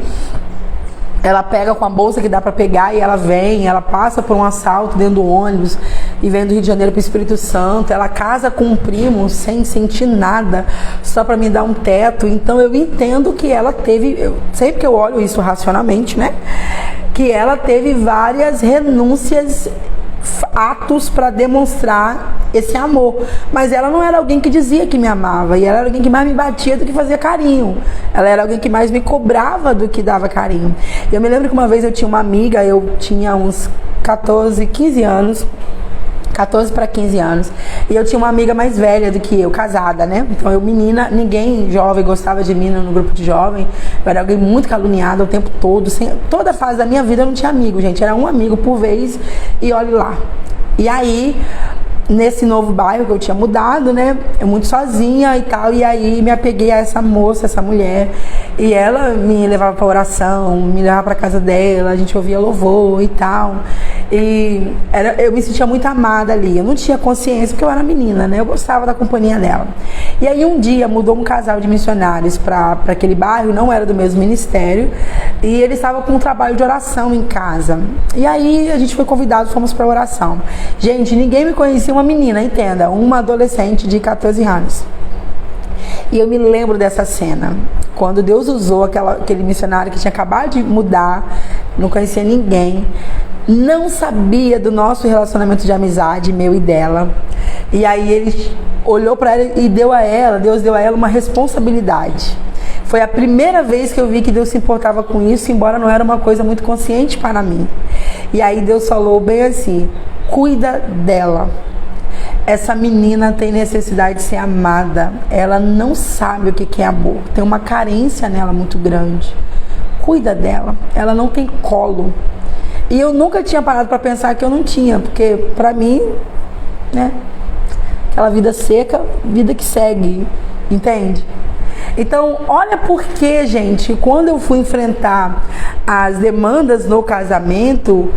Ela pega com a bolsa que dá para pegar e ela vem, ela passa por um assalto dentro do ônibus e vem do Rio de Janeiro para o Espírito Santo. Ela casa com um primo sem sentir nada, só para me dar um teto. Então eu entendo que ela teve, sempre que eu olho isso racionalmente, né? Que ela teve várias renúncias, atos para demonstrar esse amor, mas ela não era alguém que dizia que me amava, e ela era alguém que mais me batia do que fazia carinho, ela era alguém que mais me cobrava do que dava carinho. Eu me lembro que uma vez eu tinha uma amiga, eu tinha uns 14 para 15 anos, e eu tinha uma amiga mais velha do que eu, casada, né? Então eu menina, ninguém jovem gostava de mim no grupo de jovem, eu era alguém muito caluniada o tempo todo, toda a fase da minha vida eu não tinha amigo, gente, era um amigo por vez, e olhe lá. E aí, nesse novo bairro que eu tinha mudado, né, eu muito sozinha e tal, e aí me apeguei a essa moça, essa mulher, e ela me levava pra oração, me levava pra casa dela, a gente ouvia louvor e tal, e eu me sentia muito amada ali. Eu não tinha consciência porque eu era menina, né, eu gostava da companhia dela. E aí um dia mudou um casal de missionários para aquele bairro, não era do mesmo ministério, e eles estavam com um trabalho de oração em casa, e aí a gente foi convidado, fomos pra oração. Gente, ninguém me conhecia, uma menina, entenda, uma adolescente de 14 anos. E eu me lembro dessa cena, quando Deus usou aquele missionário que tinha acabado de mudar, não conhecia ninguém, não sabia do nosso relacionamento de amizade, meu e dela. E aí ele olhou para ela e Deus deu a ela uma responsabilidade. Foi a primeira vez que eu vi que Deus se importava com isso, embora não era uma coisa muito consciente para mim. E aí Deus falou bem assim: cuida dela. Essa menina tem necessidade de ser amada. Ela não sabe o que é amor. Tem uma carência nela muito grande. Cuida dela. Ela não tem colo. E eu nunca tinha parado para pensar que eu não tinha, porque para mim, né, aquela vida seca, vida que segue, entende? Então, olha porque, gente, quando eu fui enfrentar as demandas no casamento,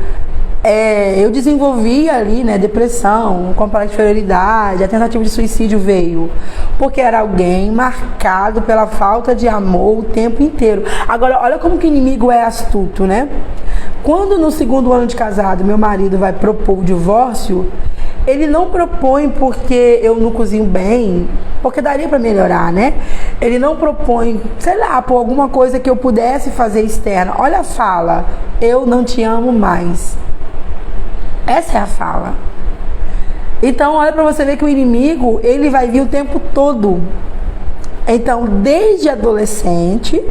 eu desenvolvi ali, né, depressão, complexo de inferioridade, a tentativa de suicídio veio, porque era alguém marcado pela falta de amor o tempo inteiro. Agora, olha como que o inimigo é astuto, né? Quando no segundo ano de casado meu marido vai propor o divórcio, ele não propõe porque eu não cozinho bem, porque daria para melhorar, né? Ele não propõe, sei lá, por alguma coisa que eu pudesse fazer externa. Olha a fala: eu não te amo mais. Essa é a fala. Então, olha para você ver que o inimigo, ele vai vir o tempo todo. Então, desde adolescente,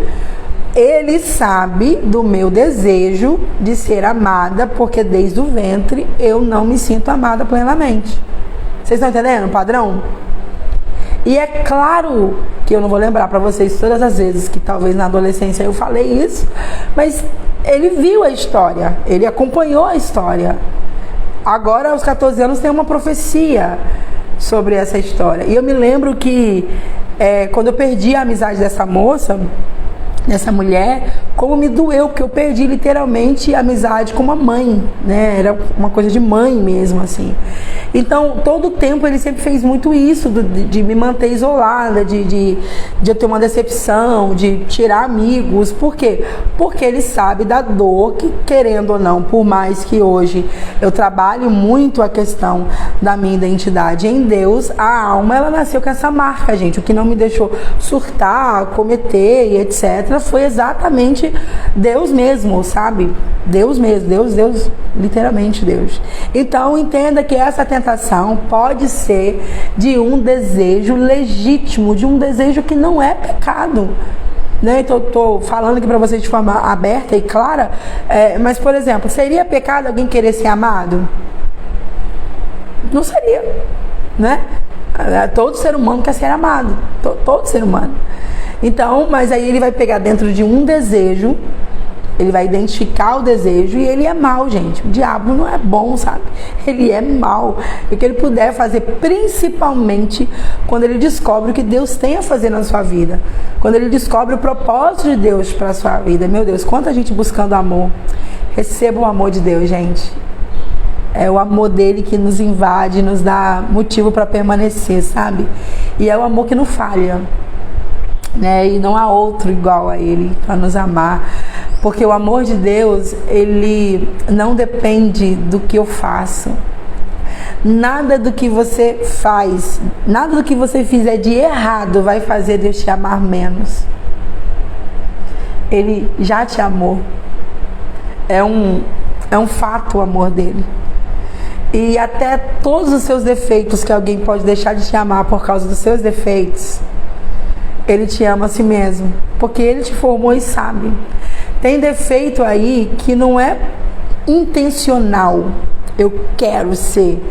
ele sabe do meu desejo de ser amada, porque desde o ventre eu não me sinto amada plenamente. Vocês estão entendendo o padrão? E é claro que eu não vou lembrar para vocês todas as vezes que talvez na adolescência eu falei isso, mas ele viu a história, ele acompanhou a história. Agora, aos 14 anos, tem uma profecia sobre essa história. E eu me lembro que quando eu perdi a amizade dessa moça, dessa mulher, como me doeu, porque eu perdi literalmente a amizade com uma mãe, né? Era uma coisa de mãe mesmo, assim. Então, todo o tempo ele sempre fez muito isso, de me manter isolada, de eu ter uma decepção, de tirar amigos. Por quê? Porque ele sabe da dor que, querendo ou não, por mais que hoje eu trabalhe muito a questão da minha identidade em Deus, a alma, ela nasceu com essa marca, gente. O que não me deixou surtar, cometer e etc., foi exatamente Deus mesmo, sabe? Deus mesmo, Deus, literalmente Deus. Então, entenda que essa tentação pode ser de um desejo legítimo, de um desejo que não é pecado, né? Então, tô falando aqui para vocês de forma aberta e clara, mas, por exemplo, seria pecado alguém querer ser amado? Não seria, né? Todo ser humano quer ser amado, todo ser humano. Então, mas aí ele vai pegar dentro de um desejo Ele vai identificar o desejo e ele é mau, gente. O diabo não é bom, sabe? Ele é mau. E o que ele puder fazer, principalmente quando ele descobre o que Deus tem a fazer na sua vida. Quando ele descobre o propósito de Deus para a sua vida. Meu Deus, quanta gente buscando amor. Receba o amor de Deus, gente. É o amor dele que nos invade, nos dá motivo para permanecer, sabe? E é o amor que não falha, né? E não há outro igual a ele para nos amar. Porque o amor de Deus, ele não depende do que eu faço. Nada do que você faz, nada do que você fizer de errado vai fazer Deus te amar menos. Ele já te amou. É um fato o amor dele. E até todos os seus defeitos, que alguém pode deixar de te amar por causa dos seus defeitos, ele te ama a si mesmo. Porque ele te formou e sabe. Tem defeito aí que não é intencional. Eu quero ser.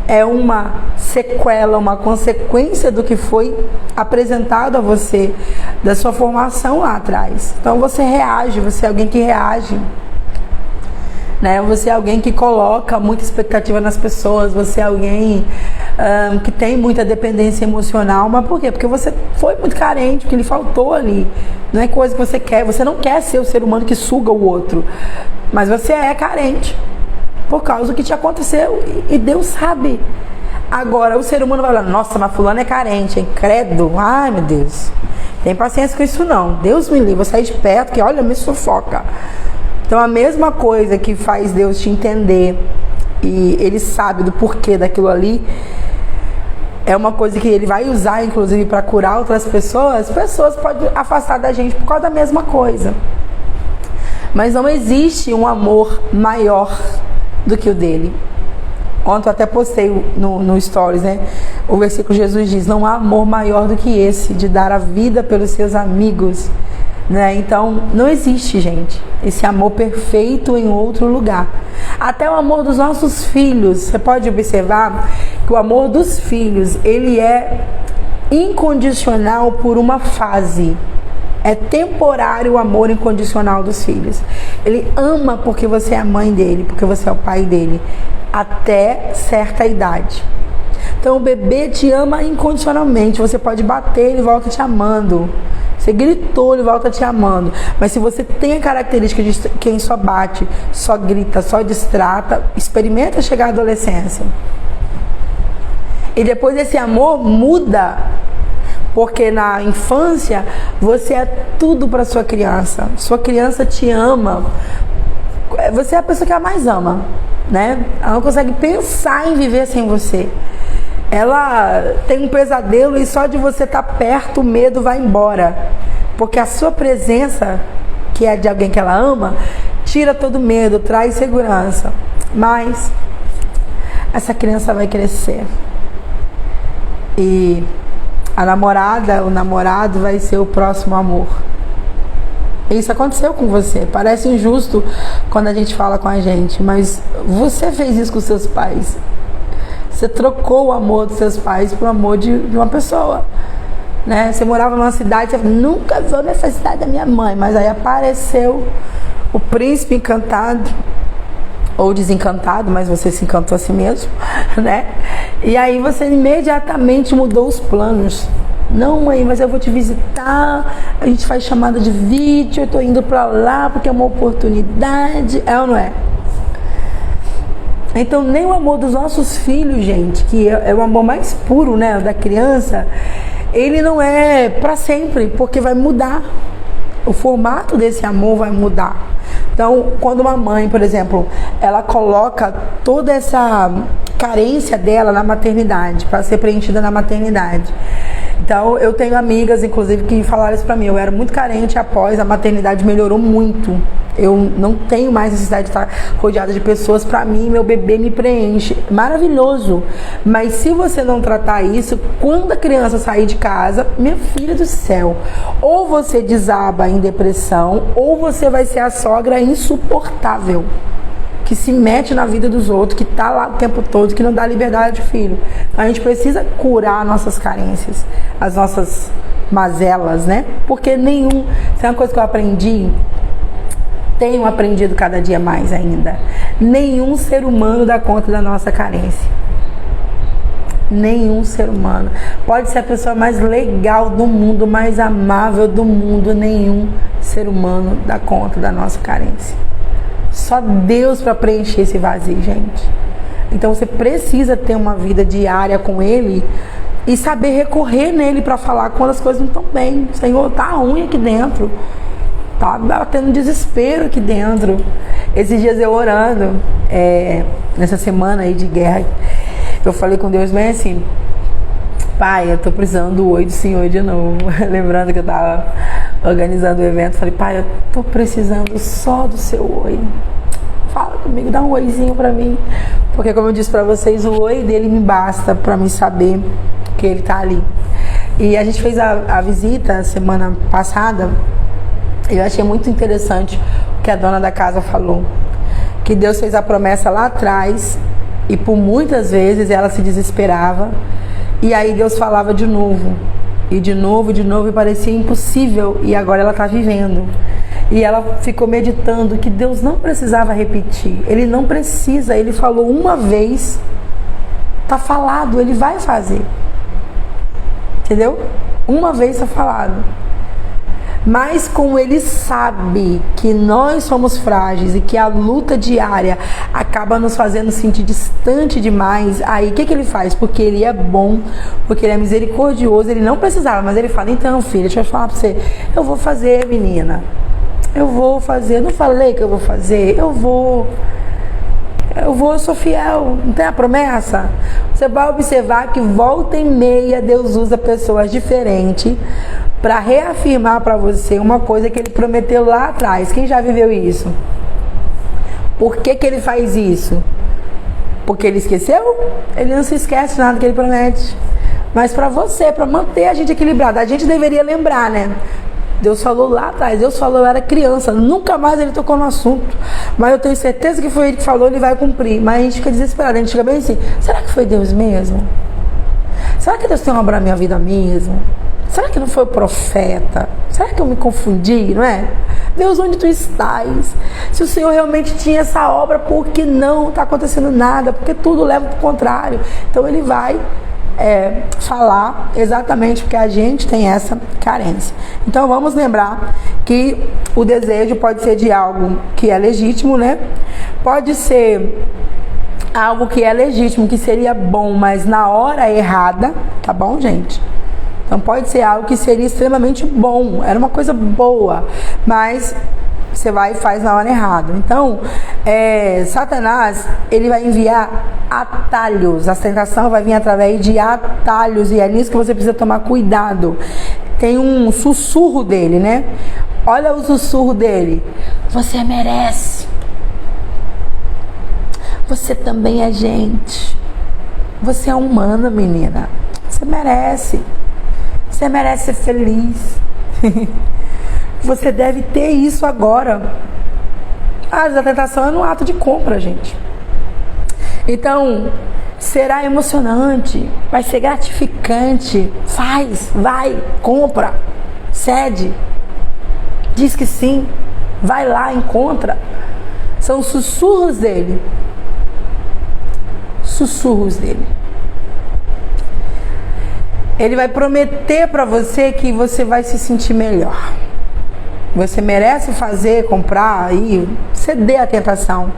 É uma sequela, uma consequência do que foi apresentado a você, da sua formação lá atrás. Então você reage, você é alguém que reage. Né? Você é alguém que coloca muita expectativa nas pessoas, você é alguém que tem muita dependência emocional. Mas por quê? Porque você foi muito carente, porque lhe faltou ali. Não é coisa que você quer, você não quer ser o ser humano que suga o outro, mas você é carente por causa do que te aconteceu e Deus sabe. Agora o ser humano vai falar, nossa, mas fulano é carente, hein? Credo, ai meu Deus, tem paciência com isso não, Deus me livre, vou sair de perto que olha, me sufoca. Então a mesma coisa que faz Deus te entender e Ele sabe do porquê daquilo ali, é uma coisa que Ele vai usar inclusive para curar outras pessoas. Pessoas podem afastar da gente por causa da mesma coisa. Mas não existe um amor maior do que o dele. Ontem eu até postei no Stories, né? O versículo Jesus diz, não há amor maior do que esse, de dar a vida pelos seus amigos. Né? Então, não existe, gente, esse amor perfeito em outro lugar. Até o amor dos nossos filhos, você pode observar que o amor dos filhos, ele é incondicional por uma fase. É temporário o amor incondicional dos filhos. Ele ama porque você é a mãe dele, porque você é o pai dele, até certa idade. Então o bebê te ama incondicionalmente. Você pode bater, ele volta te amando. Você gritou, ele volta te amando. Mas se você tem a característica de quem só bate, só grita, só distrata, experimenta chegar à adolescência. E depois esse amor muda. Porque na infância, você é tudo para sua criança. Sua criança te ama. Você é a pessoa que ela mais ama, né? Ela não consegue pensar em viver sem você. Ela tem um pesadelo e só de você estar perto, o medo vai embora. Porque a sua presença, que é de alguém que ela ama, tira todo medo, traz segurança. Mas essa criança vai crescer. E a namorada, o namorado vai ser o próximo amor. Isso aconteceu com você. Parece injusto quando a gente fala com a gente, mas você fez isso com seus pais. Você trocou o amor dos seus pais por amor de uma pessoa, né? Você morava numa cidade, você falou, nunca vou nessa cidade da minha mãe, mas aí apareceu o príncipe encantado, ou desencantado, mas você se encantou a si mesmo, né? E aí você imediatamente mudou os planos. Não, mãe, mas eu vou te visitar, a gente faz chamada de vídeo, eu tô indo pra lá porque é uma oportunidade. É ou não é? Então nem o amor dos nossos filhos, gente, que é o amor mais puro, né, da criança, ele não é para sempre, porque vai mudar. O formato desse amor vai mudar. Então, quando uma mãe, por exemplo, ela coloca toda essa carência dela na maternidade, para ser preenchida na maternidade. Então, eu tenho amigas, inclusive, que falaram isso pra mim. Eu era muito carente após a maternidade, melhorou muito. Eu não tenho mais necessidade de estar rodeada de pessoas. Pra mim, meu bebê me preenche. Maravilhoso. Mas se você não tratar isso, quando a criança sair de casa, minha filha do céu, ou você desaba em depressão, ou você vai ser a sogra insuportável, que se mete na vida dos outros, que tá lá o tempo todo, que não dá liberdade ao filho. A gente precisa curar nossas carências, as nossas mazelas, né? Porque sabe uma coisa que eu aprendi? tenho aprendido cada dia mais ainda. Nenhum ser humano dá conta da nossa carência. Nenhum ser humano. Pode ser a pessoa mais legal do mundo, mais amável do mundo, nenhum ser humano dá conta da nossa carência. Só Deus para preencher esse vazio, gente. Então você precisa ter uma vida diária com Ele e saber recorrer nele para falar quando as coisas não estão bem. Senhor, tá ruim aqui dentro. Tá tendo desespero aqui dentro. Esses dias eu orando, nessa semana aí de guerra, eu falei com Deus bem assim: Pai, eu tô precisando do oi do Senhor de novo. Lembrando que eu tava organizando o evento, falei: Pai, eu tô precisando só do seu oi. Fala comigo, dá um oizinho pra mim. Porque como eu disse pra vocês, o oi dele me basta pra mim saber que ele tá ali. E a gente fez a visita semana passada. E eu achei muito interessante o que a dona da casa falou. Que Deus fez a promessa lá atrás e por muitas vezes ela se desesperava. E aí Deus falava de novo. E de novo, e parecia impossível. E agora ela está vivendo. E ela ficou meditando que Deus não precisava repetir. Ele não precisa. Ele falou uma vez. Está falado, ele vai fazer. Entendeu? Uma vez está falado. Mas como ele sabe que nós somos frágeis e que a luta diária acaba nos fazendo sentir distante demais, aí o que ele faz? Porque ele é bom, porque ele é misericordioso, ele não precisava, mas ele fala: então, filha, deixa eu falar pra você, eu vou fazer, menina, eu vou fazer, eu não falei que eu vou fazer, eu sou fiel, não tem a promessa? Você vai observar que volta e meia Deus usa pessoas diferentes para reafirmar para você uma coisa que ele prometeu lá atrás. Quem já viveu isso? Por que ele faz isso? Porque ele esqueceu? Ele não se esquece de nada que ele promete. Mas para você, para manter a gente equilibrada, a gente deveria lembrar, né? Deus falou lá atrás, Deus falou, eu era criança, nunca mais ele tocou no assunto. Mas eu tenho certeza que foi ele que falou, ele vai cumprir. Mas a gente fica desesperado, a gente fica bem assim: será que foi Deus mesmo? Será que Deus tem uma obra na minha vida mesmo? Será que não foi o profeta? Será que eu me confundi, não é? Deus, onde tu estás? Se o Senhor realmente tinha essa obra, por que não está acontecendo nada? Porque tudo leva para o contrário. Então ele vai falar exatamente porque a gente tem essa carência. Então vamos lembrar que o desejo pode ser de algo que é legítimo, né? Pode ser algo que é legítimo, que seria bom, mas na hora errada, tá bom, gente? Então pode ser algo que seria extremamente bom, era uma coisa boa, mas você vai e faz na hora errada. Então, Satanás, ele vai enviar atalhos. A tentação vai vir através de atalhos, e é nisso que você precisa tomar cuidado. Tem um sussurro dele, né? Olha o sussurro dele: você merece. Você também é gente. Você é humana, menina. Você merece. Você merece ser feliz. Você deve ter isso agora. A tentação é no ato de compra, gente. Então, será emocionante, vai ser gratificante. Faz, vai, compra, cede, diz que sim, vai lá, encontra. São sussurros dele. Sussurros dele. Ele vai prometer para você que você vai se sentir melhor. Você merece fazer, comprar e ceder à tentação,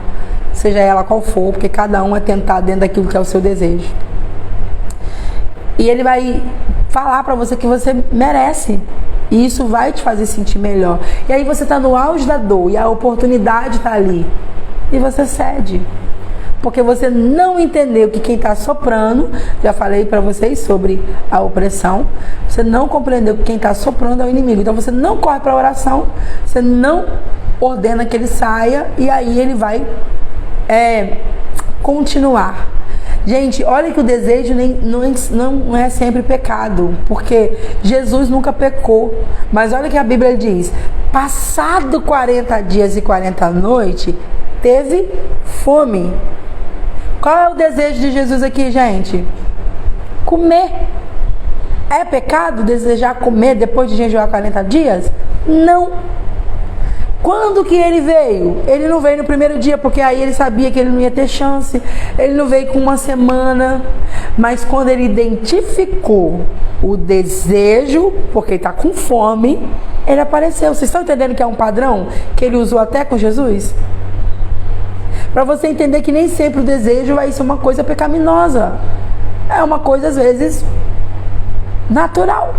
seja ela qual for, porque cada um é tentado dentro daquilo que é o seu desejo. E ele vai falar para você que você merece, e isso vai te fazer sentir melhor. E aí você está no auge da dor e a oportunidade está ali, e você cede. Porque você não entendeu que quem está soprando, já falei para vocês sobre a opressão, você não compreendeu que quem está soprando é o inimigo. Então você não corre para a oração, você não ordena que ele saia, e aí ele vai continuar. Gente, olha que o desejo não é sempre pecado, porque Jesus nunca pecou. Mas olha que a Bíblia diz: passado 40 dias e 40 noites, teve fome. Qual é o desejo de Jesus aqui, gente? Comer. É pecado desejar comer depois de jejuar 40 dias? Não. Quando que ele veio? Ele não veio no primeiro dia, porque aí ele sabia que ele não ia ter chance. Ele não veio com uma semana. Mas quando ele identificou o desejo, porque ele está com fome, ele apareceu. Vocês estão entendendo que é um padrão que ele usou até com Jesus? Para você entender que nem sempre o desejo vai ser uma coisa pecaminosa. É uma coisa, às vezes, natural.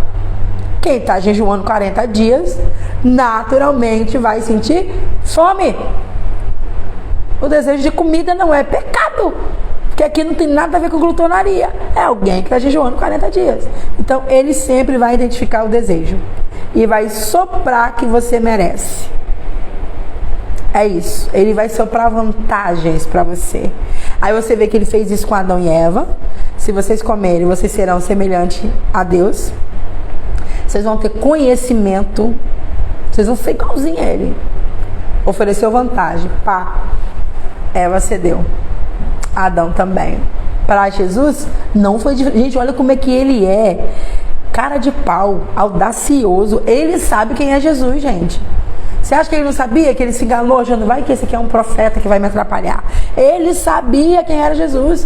Quem está jejuando 40 dias, naturalmente vai sentir fome. O desejo de comida não é pecado, porque aqui não tem nada a ver com glutonaria. É alguém que está jejuando 40 dias. Então, ele sempre vai identificar o desejo e vai soprar que você merece. É isso. Ele vai soprar vantagens para você. Aí você vê que ele fez isso com Adão e Eva. Se vocês comerem, vocês serão semelhantes a Deus. Vocês vão ter conhecimento. Vocês vão ser igualzinho a ele. Ofereceu vantagem. Pá. Eva cedeu. Adão também. Para Jesus, não foi diferente. Gente, olha como é que ele é. Cara de pau. Audacioso. Ele sabe quem é Jesus, gente. Você acha que ele não sabia? Que ele se enganou achando, vai que esse aqui é um profeta que vai me atrapalhar. Ele sabia quem era Jesus.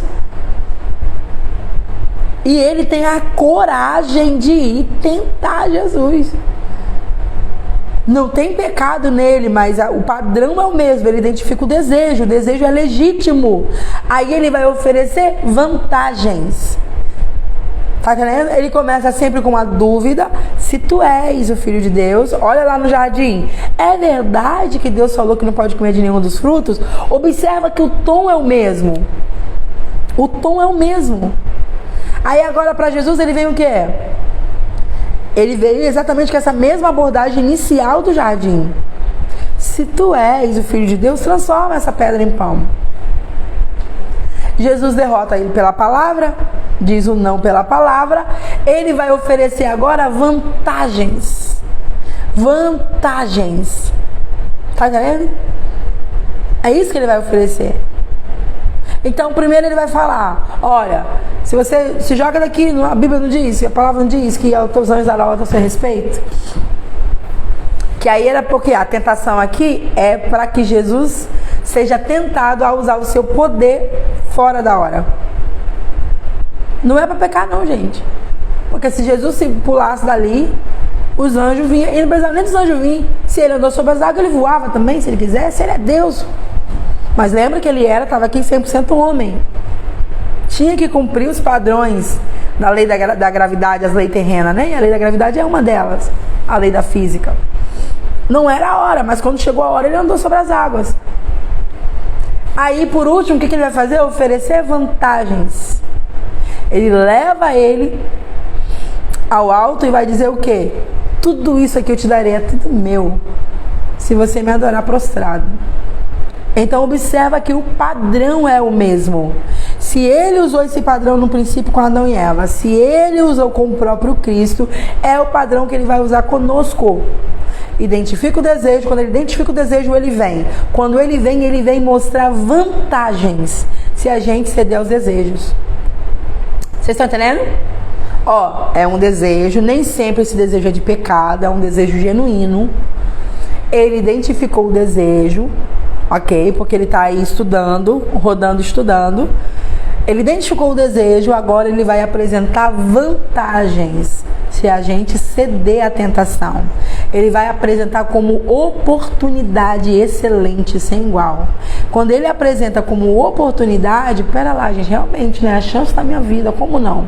E ele tem a coragem de ir tentar Jesus. Não tem pecado nele, mas o padrão é o mesmo. Ele identifica o desejo é legítimo. Aí ele vai oferecer vantagens. Tá entendendo? Ele começa sempre com uma dúvida. Se tu és o filho de Deus, olha lá no jardim. É verdade que Deus falou que não pode comer de nenhum dos frutos? Observa que o tom é o mesmo. O tom é o mesmo. Aí agora para Jesus ele vem o quê? Ele veio exatamente com essa mesma abordagem inicial do jardim. Se tu és o filho de Deus, transforma essa pedra em pão. Jesus derrota ele pela palavra, diz o não pela palavra. Ele vai oferecer agora vantagens. Vantagens. Tá entendendo? É isso que ele vai oferecer. Então, primeiro ele vai falar, olha, se você se joga daqui, a Bíblia não diz, a palavra não diz que os teus anjos darão ordem a seu respeito. Que aí era porque a tentação aqui é para que Jesus seja tentado a usar o seu poder fora da hora. Não é para pecar não, gente. Porque se Jesus se pulasse dali, os anjos vinham, ele não precisava nem dos anjos vir. Se ele andou sobre as águas, ele voava também, se ele quisesse, ele é Deus. Mas lembra que ele estava aqui 100% homem. Tinha que cumprir os padrões da lei da gravidade, as leis terrenas, né? E a lei da gravidade é uma delas, a lei da física. Não era a hora, mas quando chegou a hora, ele andou sobre as águas. Aí, por último, o que ele vai fazer? Oferecer vantagens. Ele leva ele ao alto e vai dizer o quê? Tudo isso aqui eu te darei, é tudo meu, se você me adorar prostrado. Então observa que o padrão é o mesmo. Se ele usou esse padrão no princípio com Adão e Eva, se ele usou com o próprio Cristo, é o padrão que ele vai usar conosco. Identifica o desejo, quando ele identifica o desejo, ele vem. Quando ele vem mostrar vantagens se a gente ceder aos desejos. Vocês estão entendendo? Ó, é um desejo, nem sempre esse desejo é de pecado, é um desejo genuíno. Ele identificou o desejo, ok? Porque ele está aí estudando, rodando, estudando. Ele identificou o desejo, agora ele vai apresentar vantagens se a gente ceder à tentação. Ele vai apresentar como oportunidade excelente, sem igual. Quando ele apresenta como oportunidade, pera lá, gente, realmente, né? A chance da minha vida, como não?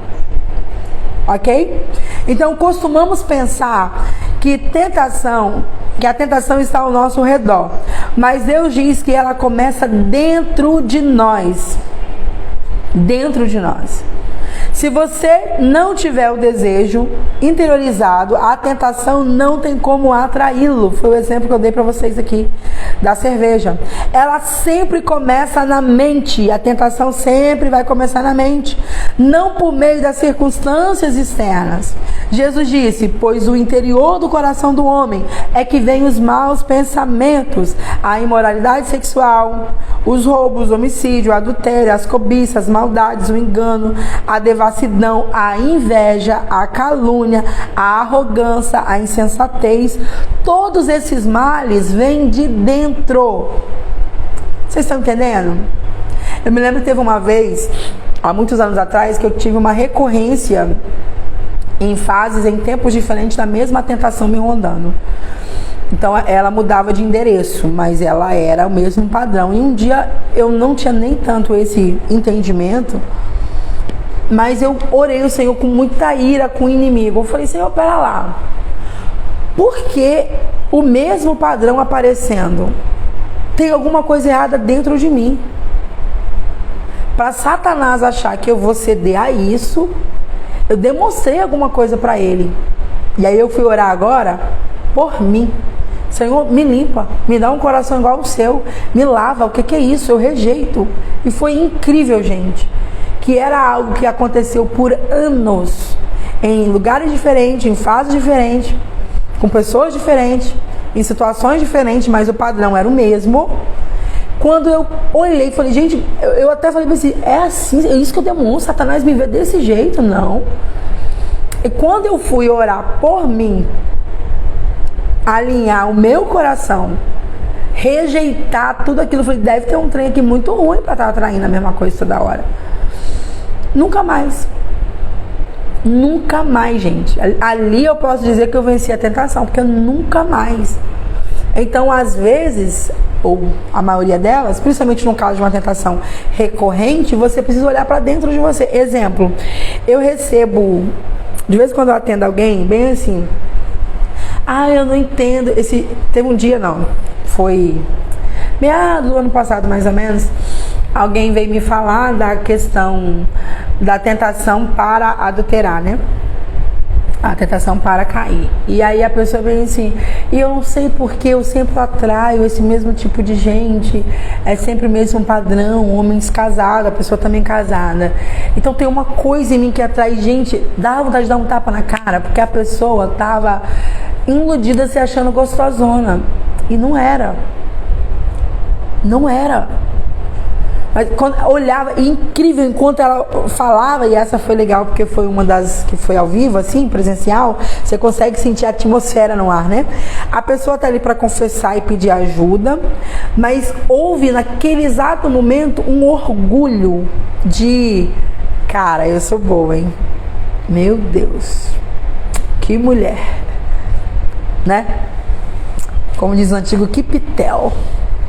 Ok? Então, costumamos pensar que a tentação está ao nosso redor. Mas Deus diz que ela começa dentro de nós. Dentro de nós. Se você não tiver o desejo interiorizado, a tentação não tem como atraí-lo. Foi o exemplo que eu dei para vocês aqui da cerveja. Ela sempre começa na mente. A tentação sempre vai começar na mente, não por meio das circunstâncias externas. Jesus disse: pois o interior do coração do homem é que vem os maus pensamentos, a imoralidade sexual, os roubos, o homicídio, o adultério, as cobiças, as maldades, o engano, a devassidão, devassidão, a inveja, a calúnia, a arrogância, a insensatez. Todos esses males vêm de dentro. Vocês estão entendendo? Eu me lembro que teve uma vez, há muitos anos atrás, que eu tive uma recorrência em fases, em tempos diferentes, da mesma tentação me rondando. Então ela mudava de endereço, mas ela era o mesmo padrão. E um dia eu não tinha nem tanto esse entendimento, mas eu orei ao Senhor com muita ira com o inimigo. Eu falei, Senhor, pera lá, por que o mesmo padrão aparecendo? Tem alguma coisa errada dentro de mim. Para Satanás achar que eu vou ceder a isso, eu demonstrei alguma coisa para ele. E aí eu fui orar agora por mim. Senhor, me limpa, me dá um coração igual ao seu, me lava, o que é isso? Eu rejeito. E foi incrível, gente, que era algo que aconteceu por anos, em lugares diferentes, em fases diferentes, com pessoas diferentes, em situações diferentes, mas o padrão era o mesmo. Quando eu olhei e falei, gente, eu até falei assim, é assim, é isso que eu demonstro, Satanás me vê desse jeito? Não. E quando eu fui orar por mim, alinhar o meu coração, rejeitar tudo aquilo, eu falei, deve ter um trem aqui muito ruim para estar atraindo a mesma coisa toda hora. Nunca mais. Nunca mais, gente. Ali eu posso dizer que eu venci a tentação, porque eu nunca mais. Então, às vezes, ou a maioria delas, principalmente no caso de uma tentação recorrente, você precisa olhar para dentro de você. Exemplo, eu recebo, de vez em quando eu atendo alguém, bem assim, eu não entendo, teve um dia, não, foi meados do ano passado, mais ou menos, alguém veio me falar da questão da tentação para adulterar, né? A tentação para cair. E aí a pessoa vem assim, e eu não sei porque eu sempre atraio esse mesmo tipo de gente, é sempre o mesmo padrão, homens casados, a pessoa também casada. Então tem uma coisa em mim que atrai gente, dá vontade de dar um tapa na cara, porque a pessoa estava iludida, se achando gostosona. E não era. Não era. Mas quando olhava, incrível, enquanto ela falava, e essa foi legal porque foi uma das que foi ao vivo, assim, presencial, você consegue sentir a atmosfera no ar, né? A pessoa tá ali para confessar e pedir ajuda, mas houve naquele exato momento um orgulho de, cara, eu sou boa, hein? Meu Deus, que mulher, né? Como diz o antigo, que pitel,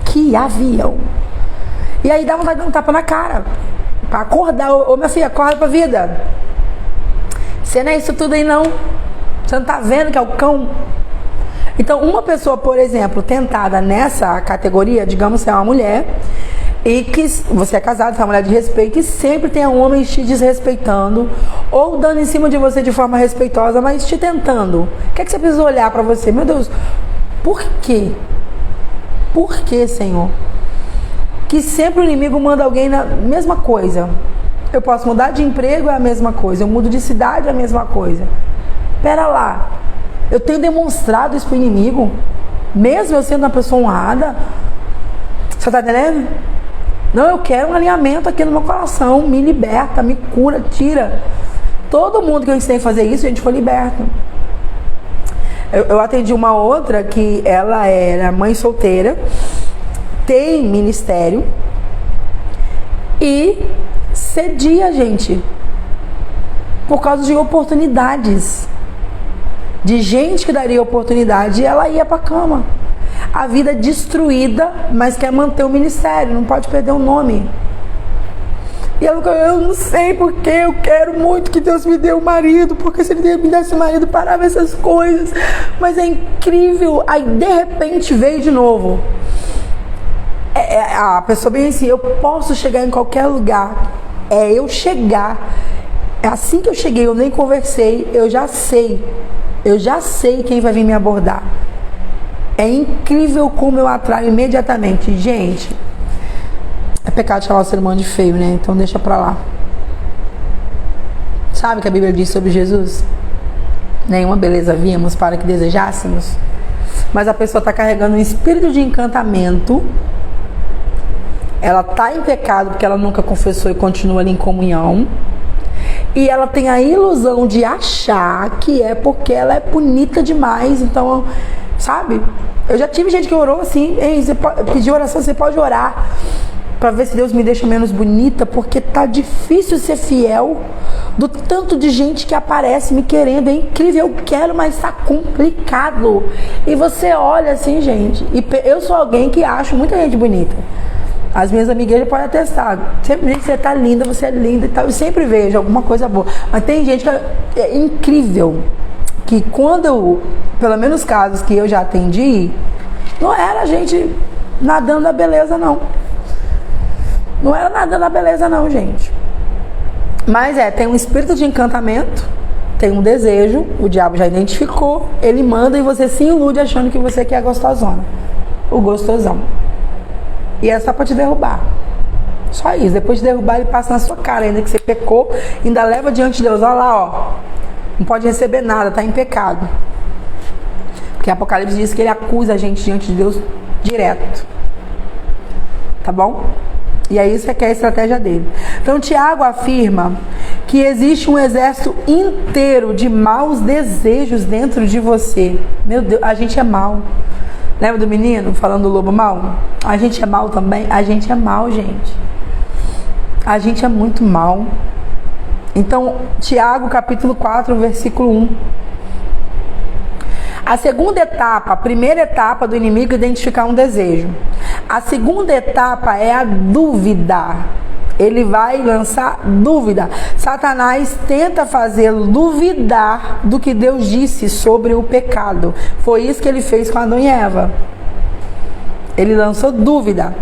que avião. E aí dá vontade de dar um tapa na cara, pra acordar. Ô minha filha, acorda pra vida. Você não é isso tudo aí não. Você não tá vendo que é o cão? Então uma pessoa, por exemplo, tentada nessa categoria, digamos que é uma mulher, e que você é casado, você é uma mulher de respeito, e sempre tem um homem te desrespeitando, ou dando em cima de você de forma respeitosa, mas te tentando. O que é que você precisa olhar pra você? Meu Deus, por quê? Por que, Senhor? Que sempre o inimigo manda alguém na mesma coisa. Eu posso mudar de emprego, é a mesma coisa. Eu mudo de cidade, é a mesma coisa. Pera lá. Eu tenho demonstrado isso pro inimigo, mesmo eu sendo uma pessoa honrada. Você tá entendendo? Não, eu quero um alinhamento aqui no meu coração. Me liberta, me cura, tira. Todo mundo que eu ensinei a fazer isso, a gente foi liberto. Eu atendi uma outra que ela era mãe solteira, tem ministério e cedia, gente, por causa de oportunidades, de gente que daria oportunidade, e ela ia pra cama. A vida destruída, mas quer manter o ministério, não pode perder o nome. E ela falou, eu não sei porque eu quero muito que Deus me dê um marido, porque se Ele me desse um marido, parava essas coisas, mas é incrível. Aí de repente veio de novo. A pessoa bem assim, eu posso chegar em qualquer lugar, é eu chegar, é assim que eu cheguei, eu nem conversei, eu já sei quem vai vir me abordar. É incrível como eu atraio imediatamente. Gente, é pecado chamar o ser humano de feio, né? Então deixa pra lá. Sabe o que a Bíblia diz sobre Jesus? Nenhuma beleza víamos para que desejássemos, mas a pessoa está carregando um espírito de encantamento. Ela está em pecado porque ela nunca confessou e continua ali em comunhão. E ela tem a ilusão de achar que é porque ela é bonita demais. Então, sabe? Eu já tive gente que orou assim, ei, você pediu oração, você pode orar para ver se Deus me deixa menos bonita, porque tá difícil ser fiel do tanto de gente que aparece me querendo. É incrível, eu quero, mas tá complicado. E você olha assim, gente, e eu sou alguém que acho muita gente bonita. As minhas amiguinhas podem atestar. Sempre gente, você tá linda, você é linda e tal. Eu sempre vejo alguma coisa boa. Mas tem gente que é incrível. Que quando eu, pelo menos casos que eu já atendi, não era gente nadando na beleza, não. Não era nadando na beleza, não, gente. Mas tem um espírito de encantamento, tem um desejo, o diabo já identificou, ele manda e você se ilude achando que você quer a gostosona. O gostosão. E é só pra te derrubar. Só isso. Depois de derrubar, ele passa na sua cara, ainda que você pecou, ainda leva diante de Deus. Olha lá, ó. Não pode receber nada, tá em pecado. Porque Apocalipse diz que ele acusa a gente diante de Deus direto. Tá bom? E é isso que é a estratégia dele. Então, Tiago afirma que existe um exército inteiro de maus desejos dentro de você. Meu Deus, a gente é mau. Lembra do menino falando do lobo mau? A gente é mau também? A gente é mau, gente. A gente é muito mau. Então, Tiago, capítulo 4, versículo 1. A segunda etapa, a primeira etapa do inimigo é identificar um desejo. A segunda etapa é a dúvida. Ele vai lançar dúvida. Satanás tenta fazê-lo duvidar do que Deus disse sobre o pecado. Foi isso que ele fez com Adão e Eva. Ele lançou dúvida.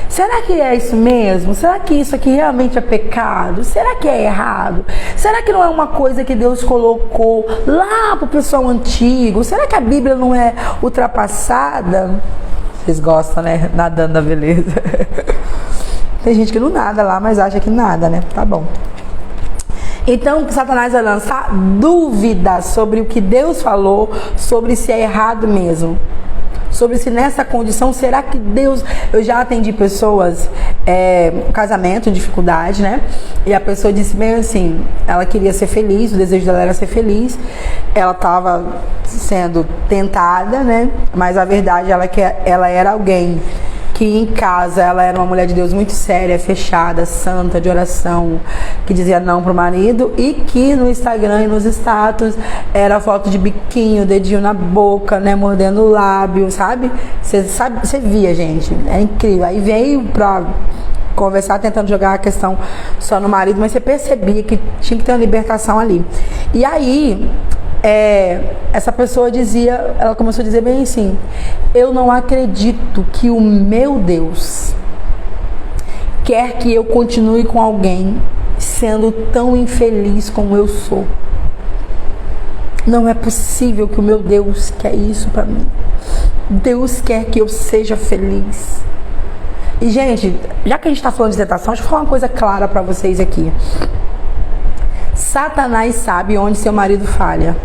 Será que é isso mesmo? Será que isso aqui realmente é pecado? Será que é errado? Será que não é uma coisa que Deus colocou lá para o pessoal antigo? Será que a Bíblia não é ultrapassada? Vocês gostam, né? Nadando na beleza. Tem gente que não nada lá, mas acha que nada, né? Tá bom. Então, Satanás vai lançar dúvidas sobre o que Deus falou, sobre se é errado mesmo. Sobre se nessa condição, será que Deus... Eu já atendi pessoas, casamento, dificuldade, né? E a pessoa disse bem assim, ela queria ser feliz, o desejo dela era ser feliz. Ela estava sendo tentada, né? Mas a verdade, ela era alguém que em casa ela era uma mulher de Deus muito séria, fechada, santa, de oração, que dizia não pro marido, e que no Instagram e nos status era foto de biquinho, dedinho na boca, né, mordendo o lábio, sabe? Você via, gente, é incrível. Aí veio pra conversar, tentando jogar a questão só no marido, mas você percebia que tinha que ter uma libertação ali. E aí essa pessoa dizia, ela começou a dizer bem assim: eu não acredito que o meu Deus quer que eu continue com alguém sendo tão infeliz como eu sou. Não é possível que o meu Deus quer isso pra mim. Deus quer que eu seja feliz. E, gente, já que a gente tá falando de tentação, deixa eu falar uma coisa clara pra vocês aqui. Satanás sabe onde seu marido falha.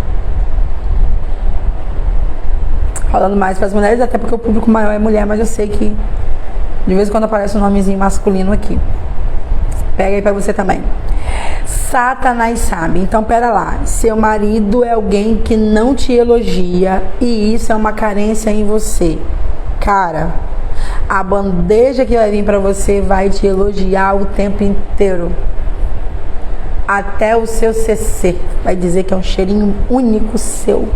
Falando mais para as mulheres, até porque o público maior é mulher, mas eu sei que de vez em quando aparece um nomezinho masculino aqui. Pega aí para você também. Satanás sabe. Então, pera lá. Seu marido é alguém que não te elogia e isso é uma carência em você. Cara, a bandeja que vai vir para você vai te elogiar o tempo inteiro. Até o seu CC vai dizer que é um cheirinho único seu.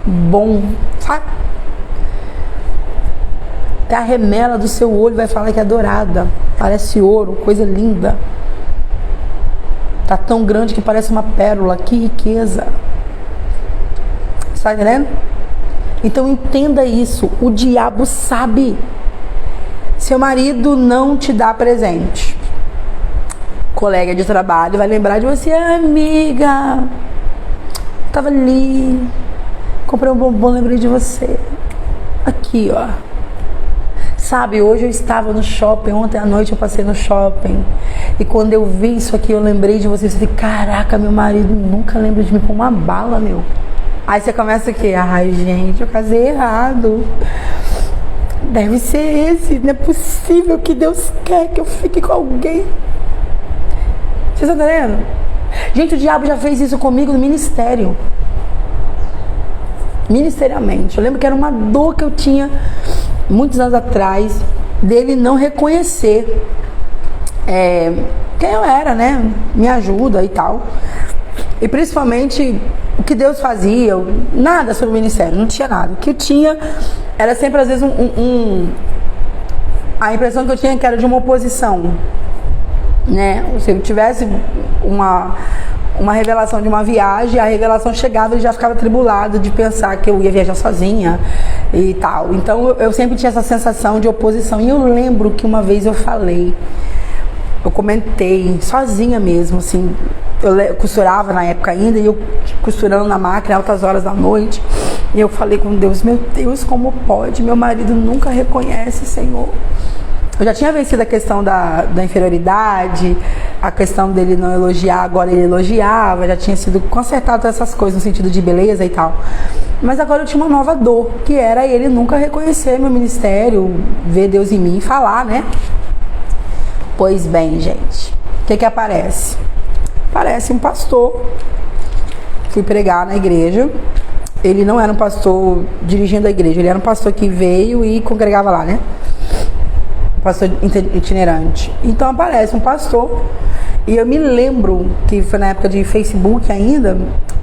Bom, sabe? Até a remela do seu olho vai falar que é dourada, parece ouro, coisa linda. Tá tão grande que parece uma pérola, que riqueza. Está entendendo? Então entenda isso, o diabo sabe. Seu marido não te dá presente. Colega de trabalho vai lembrar de você: amiga, tava ali, comprei um bombom, lembrei de você. Aqui, ó. Sabe, hoje eu estava no shopping, ontem à noite eu passei no shopping. E quando eu vi isso aqui, eu lembrei de você. Você falei: caraca, meu marido nunca lembra de mim com uma bala, meu. Aí você começa o quê? Ai, gente, eu casei errado. Deve ser esse. Não é possível que Deus quer que eu fique com alguém. Vocês estão entendendo? Gente, o diabo já fez isso comigo no ministério. Ministerialmente. Eu lembro que era uma dor que eu tinha muitos anos atrás, dele não reconhecer quem eu era, né? Me ajuda e tal. E principalmente o que Deus fazia, nada sobre o ministério, não tinha nada. O que eu tinha era sempre, às vezes, a impressão que eu tinha que era de uma oposição, né? Se eu tivesse uma revelação de uma viagem, a revelação chegava e ele já ficava atribulado de pensar que eu ia viajar sozinha e tal. Então eu sempre tinha essa sensação de oposição. E eu lembro que uma vez eu comentei sozinha mesmo, assim, eu costurava na época ainda, e eu costurando na máquina altas horas da noite, e eu falei com Deus: meu Deus, como pode? Meu marido nunca reconhece, Senhor. Eu já tinha vencido a questão da inferioridade, a questão dele não elogiar, agora ele elogiava, já tinha sido consertado essas coisas no sentido de beleza e tal. Mas agora eu tinha uma nova dor, que era ele nunca reconhecer meu ministério, ver Deus em mim e falar, né? Pois bem, gente, o que aparece? Aparece um pastor. Fui pregar na igreja. Ele não era um pastor dirigindo a igreja, ele era um pastor que veio e congregava lá, né? Pastor itinerante. Então aparece um pastor, e eu me lembro que foi na época de Facebook ainda,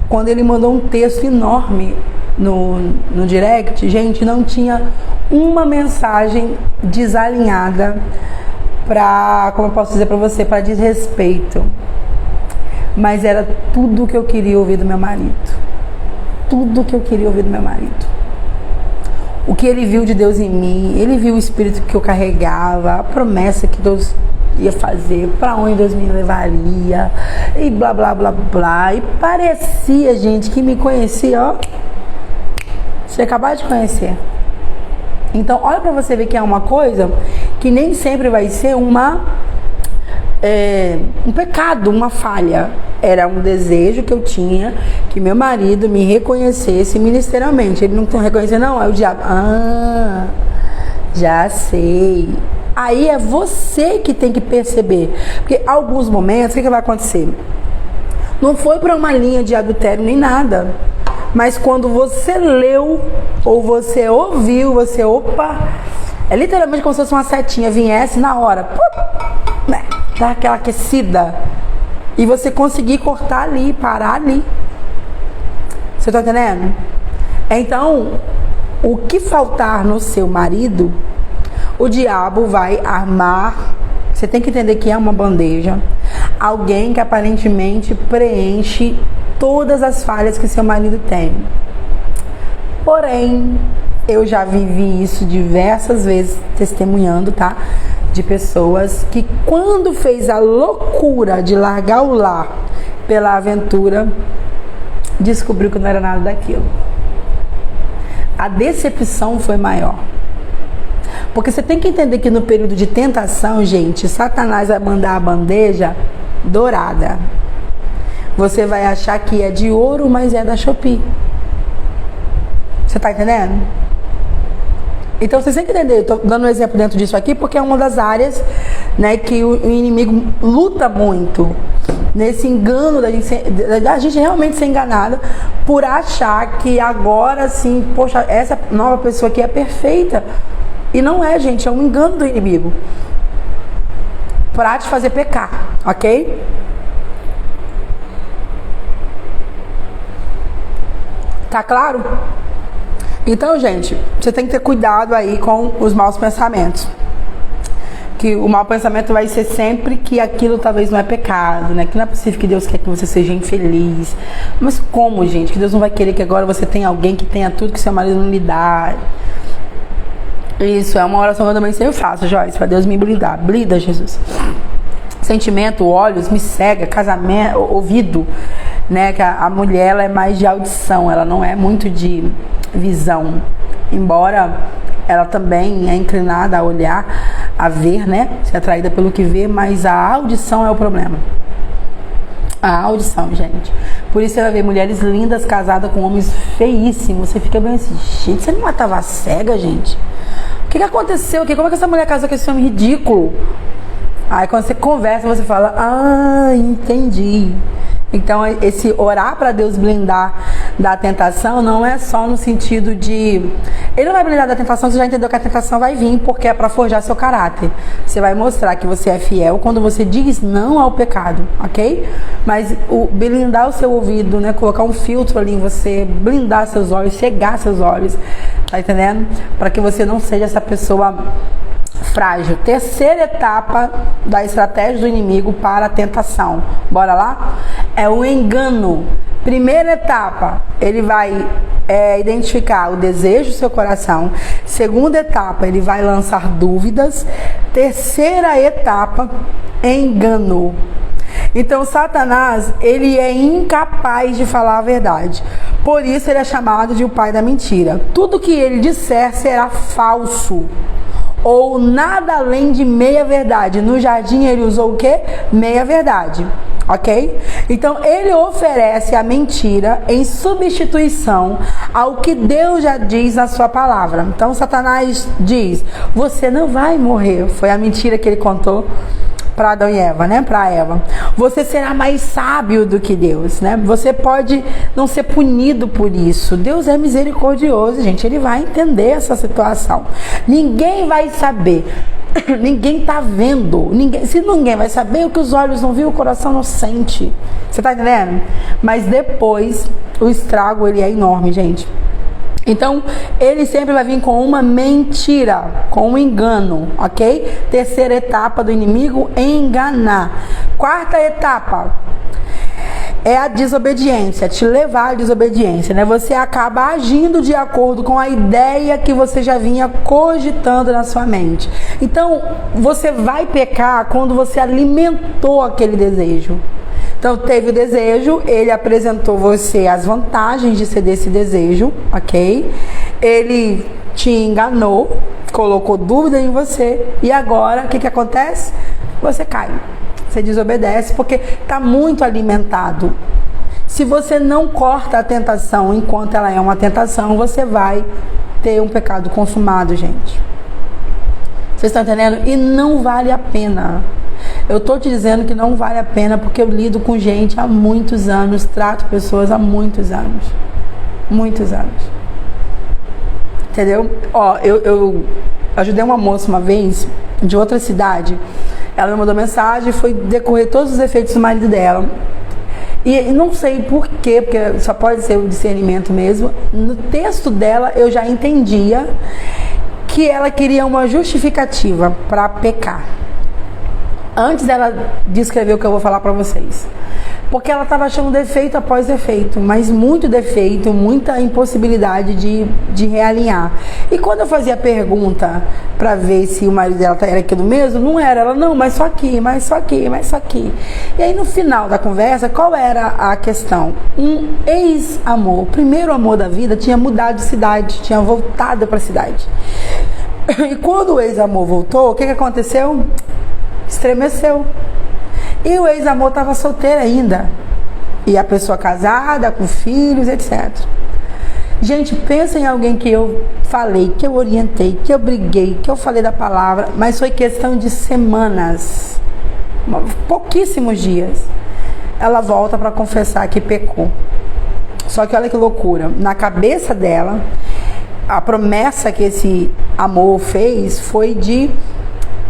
quando ele mandou um texto enorme no direct. Gente, não tinha uma mensagem desalinhada para, como eu posso dizer para você, para desrespeito, mas era tudo que eu queria ouvir do meu marido. Tudo que eu queria ouvir do meu marido. O que ele viu de Deus em mim, ele viu o espírito que eu carregava, a promessa que Deus ia fazer, para onde Deus me levaria, e blá, blá, blá, blá. E parecia, gente, que me conhecia, ó. Você acabou de conhecer. Então, olha para você ver que é uma coisa que nem sempre vai ser um pecado, uma falha. Era um desejo que eu tinha, que meu marido me reconhecesse ministerialmente. Ele não reconhecia, não, é o diabo. Ah, já sei. Aí é você que tem que perceber. Porque alguns momentos, o que vai acontecer? Não foi para uma linha de adultério nem nada. Mas quando você leu, ou você ouviu, você, opa, é literalmente como se fosse uma setinha, viesse na hora, né, dá aquela aquecida, e você conseguir cortar ali, parar ali. Você tá entendendo? Então, o que faltar no seu marido, o diabo vai armar. Você tem que entender que é uma bandeja, alguém que aparentemente preenche todas as falhas que seu marido tem. Porém, eu já vivi isso diversas vezes, testemunhando, tá? De pessoas que, quando fez a loucura de largar o lar pela aventura, descobriu que não era nada daquilo. A decepção foi maior. Porque você tem que entender que no período de tentação, gente, Satanás vai mandar a bandeja dourada. Você vai achar que é de ouro, mas é da Shopee. Você tá entendendo? Então vocês têm que entender. Eu tô dando um exemplo dentro disso aqui porque é uma das áreas, né, que o inimigo luta muito. Nesse engano da gente realmente ser enganada por achar que agora sim, poxa, essa nova pessoa aqui é perfeita. E não é, gente, é um engano do inimigo para te fazer pecar, ok? Tá claro? Então, gente, você tem que ter cuidado aí com os maus pensamentos. Que o mau pensamento vai ser sempre que aquilo talvez não é pecado, né? Que não é possível que Deus quer que você seja infeliz. Mas como, gente? Que Deus não vai querer que agora você tenha alguém que tenha tudo que seu marido não lhe dá. Isso é uma oração que eu também sempre faço, Joyce, para Deus me blindar. Blinda, Jesus. Sentimento, olhos, me cega, casamento, ouvido, né? Que a mulher, ela é mais de audição, ela não é muito de visão. Embora ela também é inclinada a olhar, a ver, né? Ser atraída pelo que vê, mas a audição é o problema. A audição, gente. Por isso você vai ver mulheres lindas casadas com homens feíssimos. Você fica bem assim, gente, você não estava cega, gente? O que aconteceu aqui? Como é que essa mulher casou com esse homem ridículo? Aí quando você conversa, você fala, ah, entendi. Então, esse orar para Deus blindar da tentação não é só no sentido de... Ele não vai blindar da tentação, você já entendeu que a tentação vai vir, porque é para forjar seu caráter. Você vai mostrar que você é fiel quando você diz não ao pecado, ok? Mas blindar o seu ouvido, né? Colocar um filtro ali em você, blindar seus olhos, cegar seus olhos, tá entendendo? Para que você não seja essa pessoa frágil. Terceira etapa da estratégia do inimigo para a tentação. Bora lá? É o engano. Primeira etapa, ele vai identificar o desejo do seu coração. Segunda etapa, ele vai lançar dúvidas. Terceira etapa, engano. Então, Satanás, ele é incapaz de falar a verdade. Por isso, ele é chamado de o pai da mentira. Tudo que ele disser será falso, ou nada além de meia verdade. No jardim, ele usou o quê? Meia verdade. Ok? Então, ele oferece a mentira em substituição ao que Deus já diz na sua palavra. Então, Satanás diz, você não vai morrer. Foi a mentira que ele contou para Adão e Eva, né? Para Eva. Você será mais sábio do que Deus, né? Você pode não ser punido por isso. Deus é misericordioso, gente. Ele vai entender essa situação. Ninguém vai saber. Ninguém tá vendo. Se ninguém vai saber, o que os olhos não viram, o coração não sente. Você tá entendendo? Mas depois, o estrago, ele é enorme, gente. Então, ele sempre vai vir com uma mentira, com um engano, ok? Terceira etapa do inimigo, enganar. Quarta etapa é a desobediência, te levar à desobediência, né? Você acaba agindo de acordo com a ideia que você já vinha cogitando na sua mente. Então, você vai pecar quando você alimentou aquele desejo. Então, teve o desejo, ele apresentou você as vantagens de ceder esse desejo, ok? Ele te enganou, colocou dúvida em você, e agora, o que acontece? Você cai, você desobedece, porque está muito alimentado. Se você não corta a tentação enquanto ela é uma tentação, você vai ter um pecado consumado, gente. Vocês estão entendendo? E não vale a pena. Eu estou te dizendo que não vale a pena porque eu lido com gente há muitos anos, trato pessoas há muitos anos. Muitos anos. Entendeu? Ó, eu ajudei uma moça uma vez, de outra cidade. Ela me mandou mensagem, foi decorrer todos os efeitos do marido dela. E não sei por quê, porque só pode ser o discernimento mesmo. No texto dela eu já entendia que ela queria uma justificativa para pecar. Antes dela descrever o que eu vou falar para vocês. Porque ela estava achando defeito após defeito, mas muito defeito, muita impossibilidade de realinhar. E quando eu fazia a pergunta para ver se o marido dela era aquilo mesmo, não era. Ela, não, mas só aqui, mas só aqui, mas só aqui. E aí no final da conversa, qual era a questão? Um ex-amor, o primeiro amor da vida, tinha mudado de cidade, tinha voltado para a cidade. E quando o ex-amor voltou, o que aconteceu? Estremeceu. E o ex-amor estava solteiro ainda. E a pessoa casada, com filhos, etc. Gente, pensa em alguém que eu falei, que eu orientei, que eu briguei, que eu falei da palavra, mas foi questão de semanas, pouquíssimos dias. Ela volta para confessar que pecou. Só que olha que loucura. Na cabeça dela, a promessa que esse amor fez foi de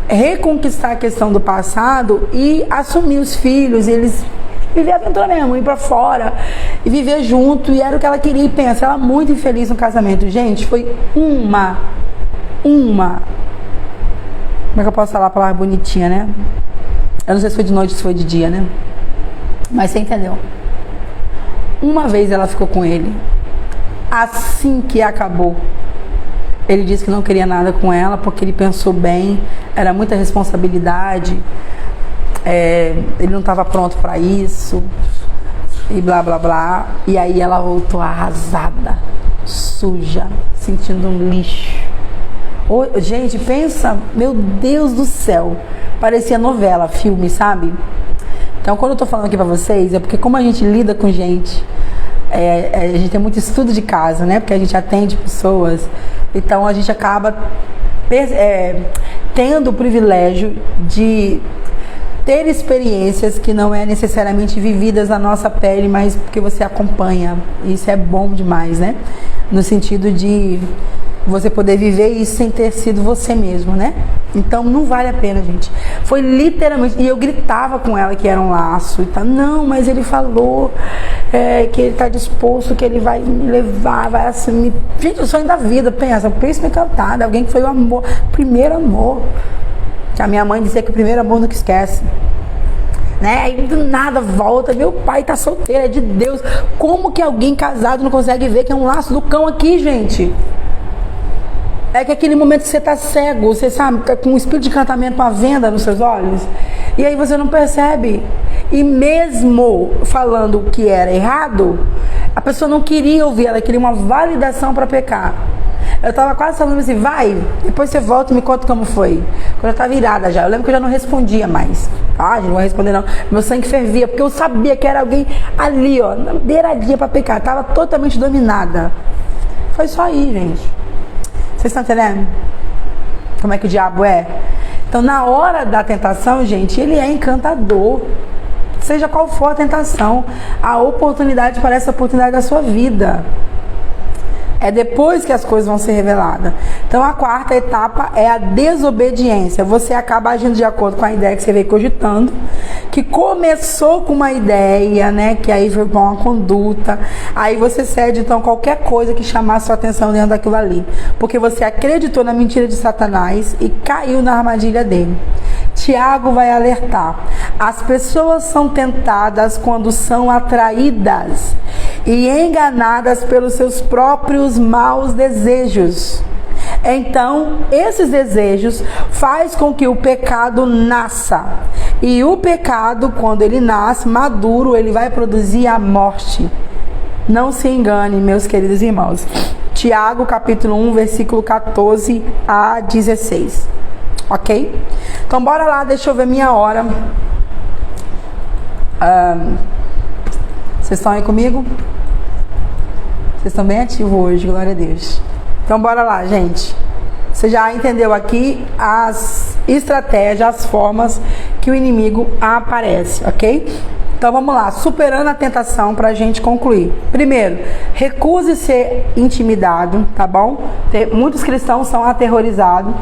reconquistar a questão do passado e assumir os filhos, eles viver a aventura mesmo, ir pra fora e viver junto, e era o que ela queria. E pensa, ela muito infeliz no casamento. Gente, foi uma como é que eu posso falar a palavra bonitinha, né? Eu não sei se foi de noite ou se foi de dia, né? Mas você entendeu. Uma vez ela ficou com ele. Assim que acabou, ele disse que não queria nada com ela porque ele pensou bem, era muita responsabilidade, ele não estava pronto para isso, e blá blá blá. E aí ela voltou arrasada, suja, sentindo um lixo. Gente, pensa, meu Deus do céu, parecia novela, filme, sabe? Então, quando eu tô falando aqui pra vocês, é porque como a gente lida com gente, a gente tem muito estudo de caso, né? Porque a gente atende pessoas, então a gente acaba tendo o privilégio de ter experiências que não é necessariamente vividas na nossa pele, mas porque você acompanha. Isso é bom demais, né? No sentido de você poder viver isso sem ter sido você mesmo, né? Então não vale a pena, gente. Foi literalmente, e eu gritava com ela que era um laço e tal. Não, mas ele falou que ele tá disposto, que ele vai me levar, vai assumir. Gente, o sonho da vida, pensa, príncipe encantado, alguém que foi o amor, primeiro amor. Que a minha mãe dizia que o primeiro amor nunca esquece. Né? Aí do nada volta, meu pai tá solteiro, é de Deus. Como que alguém casado não consegue ver que é um laço do cão aqui, gente? É que aquele momento que você tá cego, você sabe, tá com um espírito de encantamento, uma venda nos seus olhos, e aí você não percebe. E mesmo falando o que era errado, a pessoa não queria ouvir, ela queria uma validação para pecar. Eu tava quase falando assim, vai, depois você volta e me conta como foi. Quando eu tava virada já, eu lembro que eu já não respondia mais. Ah, gente, não vou responder não. Meu sangue fervia, porque eu sabia que era alguém ali, ó, na beiradinha para pecar. Tava totalmente dominada. Foi só aí, gente. Vocês estão entendendo? Como é que o diabo é? Então, na hora da tentação, gente, ele é encantador. Seja qual for a tentação, a oportunidade parece a oportunidade da sua vida. É depois que as coisas vão ser reveladas. Então, a quarta etapa é a desobediência. Você acaba agindo de acordo com a ideia que você veio cogitando, que começou com uma ideia, né? Que aí foi uma conduta. Aí você cede, então, qualquer coisa que chamar sua atenção dentro daquilo ali. Porque você acreditou na mentira de Satanás e caiu na armadilha dele. Tiago vai alertar. As pessoas são tentadas quando são atraídas e enganadas pelos seus próprios maus desejos. Então, esses desejos faz com que o pecado nasça. E o pecado, quando ele nasce, maduro, ele vai produzir a morte. Não se engane, meus queridos irmãos. Tiago, capítulo 1, versículo 14 a 16. Ok? Então, bora lá, deixa eu ver minha hora. Vocês estão aí comigo? Vocês estão bem ativos hoje, glória a Deus. Então, bora lá, gente. Você já entendeu aqui as estratégias, as formas que o inimigo aparece, ok? Então, vamos lá. Superando a tentação para a gente concluir. Primeiro, recuse ser intimidado, tá bom? Muitos cristãos são aterrorizados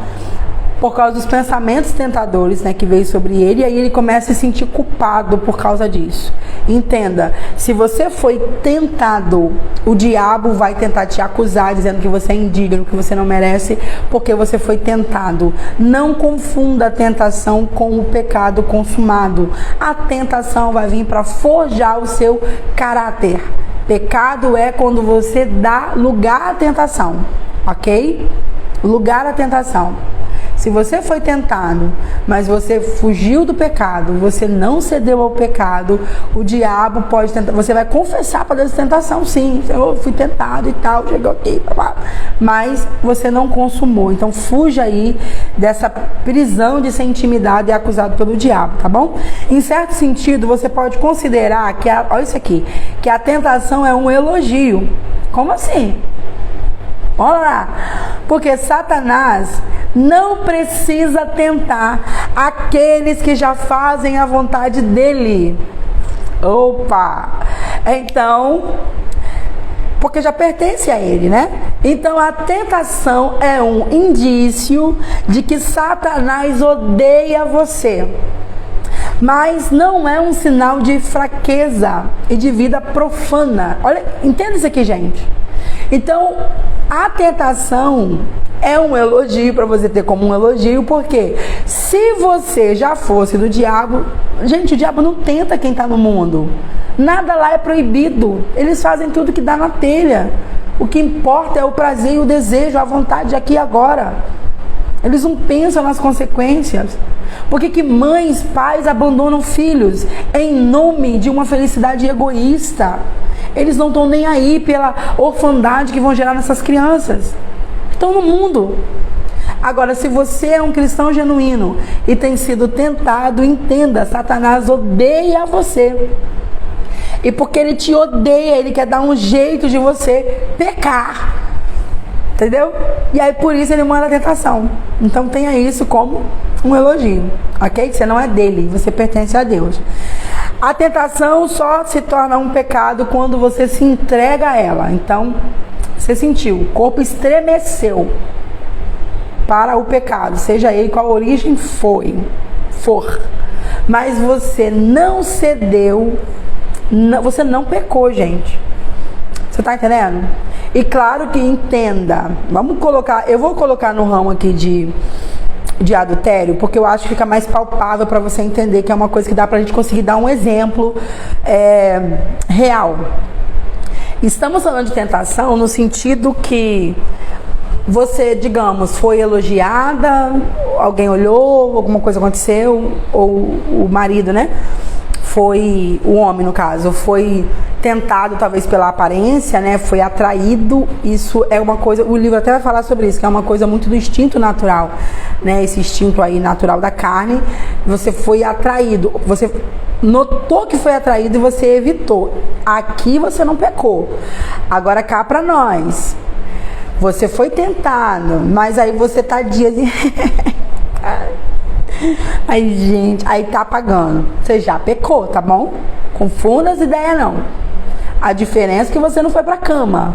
por causa dos pensamentos tentadores, né, que veio sobre ele, e aí ele começa a se sentir culpado por causa disso. Entenda, se você foi tentado, o diabo vai tentar te acusar, dizendo que você é indigno, que você não merece, porque você foi tentado. Não confunda a tentação com o pecado consumado. A tentação vai vir para forjar o seu caráter. Pecado é quando você dá lugar à tentação, ok? Lugar à tentação. Se você foi tentado, mas você fugiu do pecado, você não cedeu ao pecado, o diabo pode tentar, você vai confessar para Deus a tentação, sim, eu fui tentado e tal, chegou aqui, mas você não consumou. Então fuja aí dessa prisão de ser intimidado e acusado pelo diabo, tá bom? Em certo sentido, você pode considerar que, olha isso aqui, que a tentação é um elogio. Como assim? Olha lá, porque Satanás não precisa tentar aqueles que já fazem a vontade dele. Opa! Então, porque já pertence a ele, né? Então a tentação é um indício de que Satanás odeia você. Mas não é um sinal de fraqueza e de vida profana. Olha, entenda isso aqui, gente. Então, a tentação é um elogio para você ter como um elogio, porque se você já fosse do diabo, gente, o diabo não tenta quem está no mundo. Nada lá é proibido. Eles fazem tudo que dá na telha. O que importa é o prazer e o desejo, a vontade de aqui e agora. Eles não pensam nas consequências. Por que mães, pais abandonam filhos em nome de uma felicidade egoísta? Eles não estão nem aí pela orfandade que vão gerar nessas crianças. Estão no mundo. Agora, se você é um cristão genuíno e tem sido tentado, entenda, Satanás odeia você. E porque ele te odeia, ele quer dar um jeito de você pecar. Entendeu? E aí por isso ele manda a tentação. Então tenha isso como um elogio, ok? Você não é dele, você pertence a Deus. A tentação só se torna um pecado quando você se entrega a ela. Então, você sentiu, o corpo estremeceu para o pecado, seja ele qual a origem for. Mas você não cedeu, você não pecou, gente. Você tá entendendo? E claro que entenda, eu vou colocar no ramo aqui de adultério, porque eu acho que fica mais palpável para você entender que é uma coisa que dá pra gente conseguir dar um exemplo real. Estamos falando de tentação no sentido que você, digamos, foi elogiada, alguém olhou, alguma coisa aconteceu, ou o marido, né? Foi, o homem no caso, foi tentado talvez pela aparência, né? Foi atraído, isso é uma coisa, o livro até vai falar sobre isso, que é uma coisa muito do instinto natural, né? Esse instinto aí natural da carne, você foi atraído, você notou que foi atraído e você evitou. Aqui você não pecou. Agora cá pra nós. Você foi tentado, mas aí você tá dias aí, gente, aí tá pagando. Você já pecou, tá bom? Confunda as ideias, não. A diferença é que você não foi pra cama,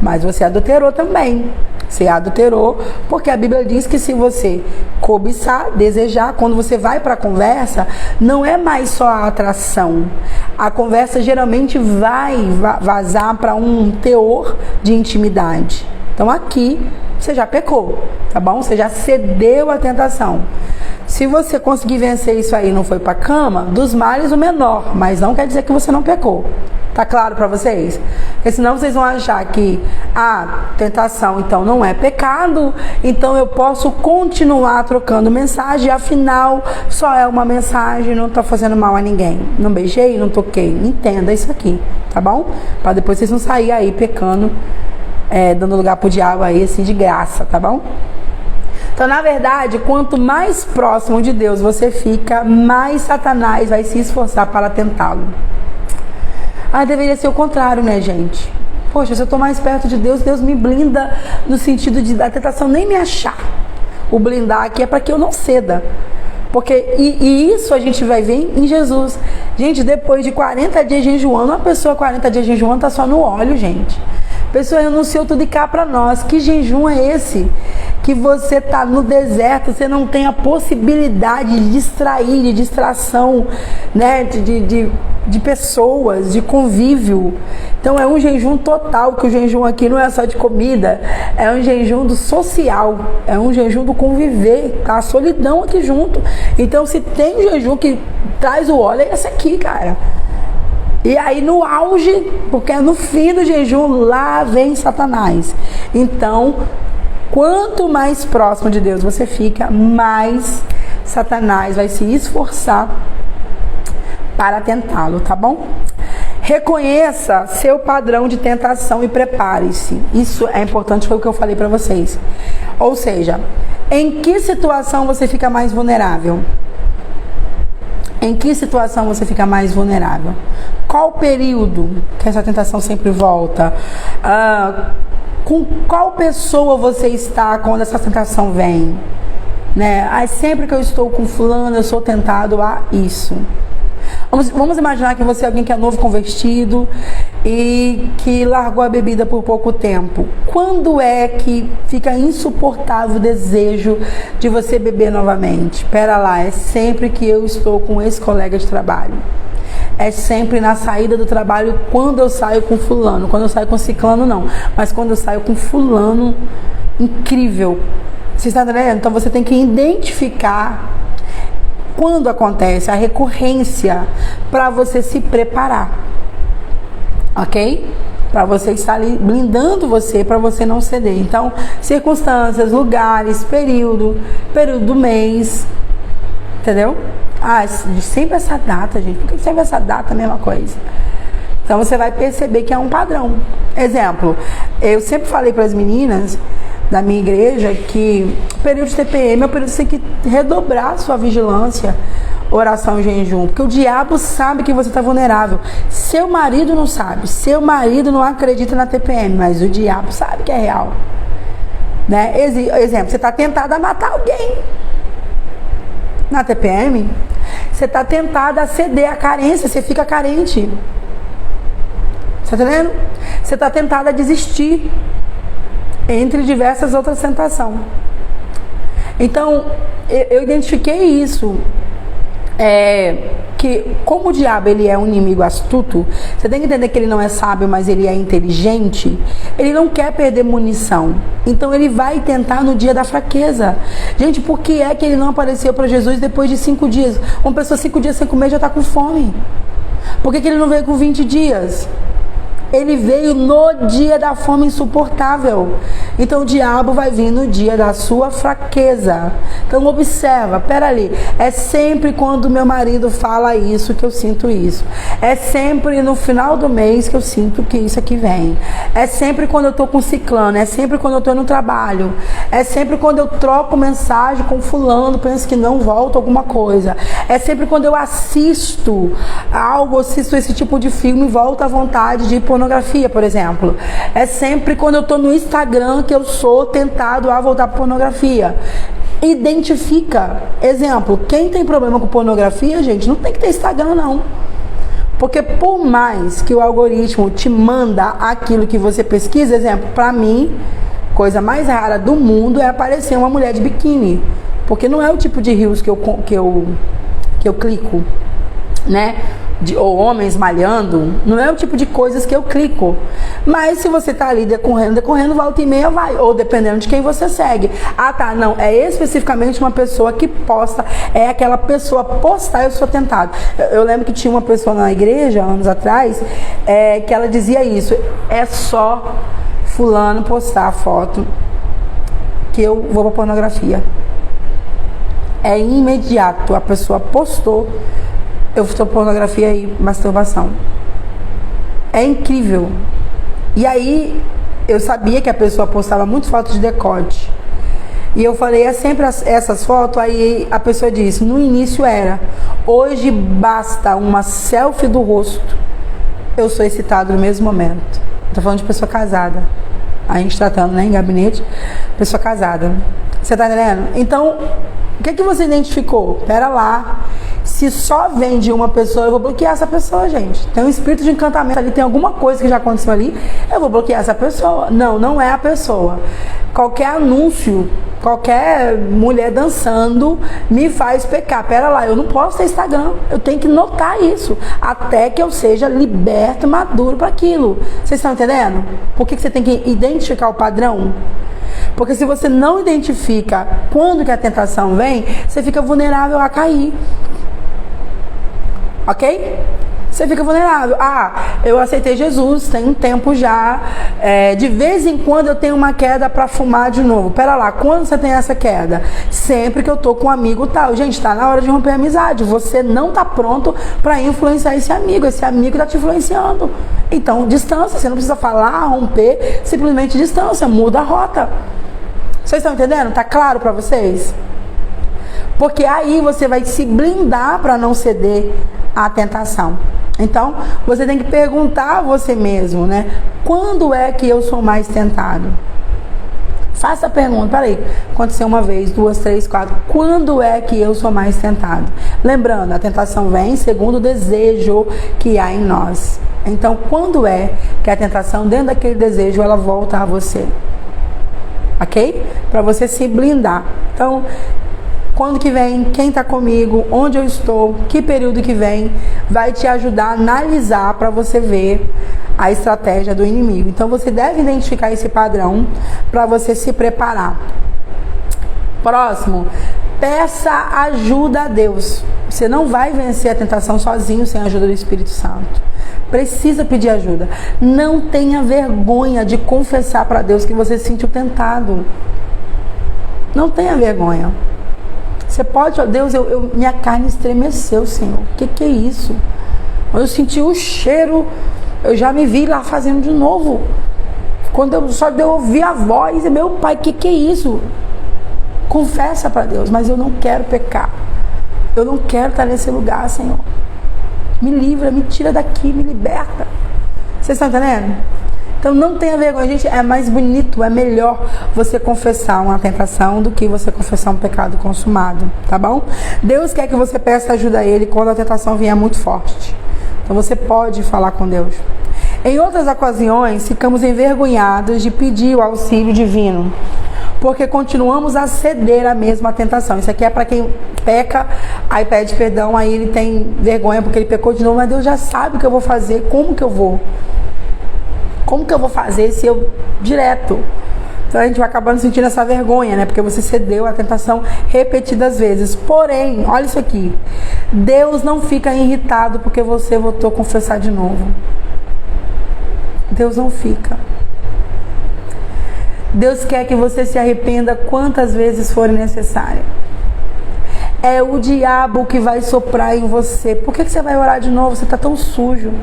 mas você adulterou também. Você adulterou, porque a Bíblia diz que se você cobiçar, desejar, quando você vai para a conversa, não é mais só a atração. A conversa geralmente vai vazar para um teor de intimidade. Então aqui você já pecou, tá bom? Você já cedeu à tentação. Se você conseguir vencer isso aí e não foi para a cama, dos males o menor, mas não quer dizer que você não pecou. Tá claro para vocês? Porque senão vocês vão achar que tentação então não é pecado, então eu posso continuar trocando mensagem, afinal só é uma mensagem, não tô fazendo mal a ninguém. Não beijei, não toquei. Entenda isso aqui, tá bom? Para depois vocês não saírem aí pecando, dando lugar pro diabo aí assim de graça, tá bom? Então, na verdade, quanto mais próximo de Deus você fica, mais Satanás vai se esforçar para tentá-lo. Deveria ser o contrário, né, gente? Poxa, se eu estou mais perto de Deus, Deus me blinda no sentido de da tentação nem me achar. O blindar aqui é para que eu não ceda. Porque, e isso a gente vai ver em Jesus. Gente, depois de 40 dias jejuando, uma pessoa 40 dias jejuando tá só no óleo, gente. A pessoa renunciou tudo e cá para nós. Que jejum é esse? Que você tá no deserto, você não tem a possibilidade de distrair, de distração, né? De pessoas, de convívio. Então é um jejum total, que o jejum aqui não é só de comida, é um jejum do social, é um jejum do conviver, tá? A solidão aqui junto. Então se tem um jejum que traz o óleo, é esse aqui, cara. E aí no auge, porque no fim do jejum, lá vem Satanás. Então, quanto mais próximo de Deus você fica, mais Satanás vai se esforçar para tentá-lo, tá bom? Reconheça seu padrão de tentação e prepare-se. Isso é importante, foi o que eu falei para vocês. Ou seja, em que situação você fica mais vulnerável? Em que situação você fica mais vulnerável? Qual período que essa tentação sempre volta? Com qual pessoa você está quando essa tentação vem? Né? Sempre que eu estou com fulano, eu sou tentado a isso. Vamos imaginar que você é alguém que é novo convertido e que largou a bebida por pouco tempo. Quando é que fica insuportável o desejo de você beber novamente? Pera lá, é sempre que eu estou com esse colega de trabalho. É sempre na saída do trabalho, quando eu saio com fulano. Quando eu saio com ciclano, não. Mas quando eu saio com fulano, incrível. Você está entendendo? Então você tem que identificar quando acontece a recorrência para você se preparar, ok? Para você estar ali blindando você, para você não ceder. Então, circunstâncias, lugares, período do mês, entendeu? Sempre essa data, gente. Por que sempre essa data é a mesma coisa? Então você vai perceber que é um padrão. Exemplo, eu sempre falei para as meninas da minha igreja que o período de TPM é o período que você tem que redobrar a sua vigilância, oração e jejum, porque o diabo sabe que você está vulnerável. Seu marido não sabe, seu marido não acredita na TPM, mas o diabo sabe que é real. né? Exemplo, você está tentado a matar alguém. Na TPM, você está tentado a ceder à carência, você fica carente. Você está entendendo? Você está tentado a desistir, entre diversas outras tentações. Então, eu identifiquei isso, que como o diabo ele é um inimigo astuto, você tem que entender que ele não é sábio, mas ele é inteligente. Ele não quer perder munição, então ele vai tentar no dia da fraqueza. Gente, por que é que ele não apareceu para Jesus depois de 5 dias? Uma pessoa 5 dias sem comer já está com fome. Por que ele não veio com 20 dias? Ele veio no dia da fome insuportável. Então o diabo vai vir no dia da sua fraqueza. Então observa, peraí, é sempre quando meu marido fala isso que eu sinto isso. É sempre no final do mês que eu sinto que isso aqui vem. É sempre quando eu estou com ciclano, é sempre quando eu estou no trabalho. É sempre quando eu troco mensagem com fulano, penso que não volta alguma coisa. É sempre quando eu assisto algo, assisto esse tipo de filme e volto à vontade de ir pornografia, por exemplo. É sempre quando eu estou no Instagram que eu sou tentado a voltar para pornografia. Identifica. Exemplo, quem tem problema com pornografia, gente, não tem que ter Instagram, não. Porque por mais que o algoritmo te manda aquilo que você pesquisa, exemplo, para mim, coisa mais rara do mundo é aparecer uma mulher de biquíni. Porque não é o tipo de reels que eu clico, né? Ou homens malhando, não é o tipo de coisas que eu clico. Mas se você tá ali decorrendo, volta e meia vai, ou dependendo de quem você segue. Ah tá, não, é especificamente uma pessoa que posta, é aquela pessoa postar, eu sou tentado. Eu lembro que tinha uma pessoa na igreja, anos atrás, que ela dizia isso, é só fulano postar a foto que eu vou pra pornografia. É imediato, a pessoa postou, eu estou pornografia e masturbação. É incrível. E aí, eu sabia que a pessoa postava muito foto de decote. E eu falei, é sempre essas fotos? Aí a pessoa disse, no início era. Hoje basta uma selfie do rosto. Eu sou excitado no mesmo momento. Estou falando de pessoa casada. A gente tratando, né, em gabinete. Pessoa casada. Você tá entendendo? Então, o que você identificou? Pera lá. Se só vem de uma pessoa, eu vou bloquear essa pessoa, gente. Tem um espírito de encantamento ali, tem alguma coisa que já aconteceu ali, eu vou bloquear essa pessoa. Não, não é a pessoa. Qualquer anúncio, qualquer mulher dançando me faz pecar. Pera lá, eu não posso ter Instagram. Eu tenho que notar isso. Até que eu seja liberto, maduro para aquilo. Vocês estão entendendo? Por que você tem que identificar o padrão? Porque se você não identifica quando que a tentação vem, você fica vulnerável a cair. Ok? Você fica vulnerável. Ah, eu aceitei Jesus, tem um tempo já. De vez em quando eu tenho uma queda para fumar de novo. Pera lá, quando você tem essa queda? Sempre que eu tô com um amigo tal. Gente, tá na hora de romper a amizade. Você não tá pronto para influenciar esse amigo. Esse amigo tá te influenciando. Então, distância. Você não precisa falar, romper. Simplesmente distância. Muda a rota. Vocês estão entendendo? Tá claro para vocês? Porque aí você vai se blindar para não ceder à tentação. Então, você tem que perguntar a você mesmo, né? Quando é que eu sou mais tentado? Faça a pergunta, peraí, aconteceu uma vez, 2, 3, 4. Quando é que eu sou mais tentado? Lembrando, a tentação vem segundo o desejo que há em nós. Então, quando é que a tentação, dentro daquele desejo, ela volta a você? Ok? Para você se blindar. Então, quando que vem, quem está comigo, onde eu estou, que período que vem, vai te ajudar a analisar para você ver a estratégia do inimigo. Então você deve identificar esse padrão para você se preparar. Próximo, peça ajuda a Deus. Você não vai vencer a tentação sozinho sem a ajuda do Espírito Santo. Precisa pedir ajuda. Não tenha vergonha de confessar para Deus que você se sentiu tentado. Não tenha vergonha. Você pode, ó Deus, minha carne estremeceu, Senhor. O que é isso? Eu senti o cheiro, eu já me vi lá fazendo de novo. Quando eu só de eu ouvir a voz, meu Pai, o que é isso? Confessa para Deus, mas eu não quero pecar. Eu não quero estar nesse lugar, Senhor. Me livra, me tira daqui, me liberta. Vocês estão entendendo? Então não tenha vergonha, gente, é mais bonito, é melhor você confessar uma tentação do que você confessar um pecado consumado, tá bom? Deus quer que você peça ajuda a Ele quando a tentação vier muito forte. Então você pode falar com Deus. Em outras ocasiões, ficamos envergonhados de pedir o auxílio divino, porque continuamos a ceder à mesma tentação. Isso aqui é para quem peca, aí pede perdão, aí ele tem vergonha porque ele pecou de novo, mas Deus já sabe o que eu vou fazer, como que eu vou fazer se eu direto? Então a gente vai acabando sentindo essa vergonha, né? Porque você cedeu à tentação repetidas vezes. Porém, olha isso aqui. Deus não fica irritado porque você voltou a confessar de novo. Deus não fica. Deus quer que você se arrependa quantas vezes forem necessárias. É o diabo que vai soprar em você. Por que você vai orar de novo? Você está tão sujo.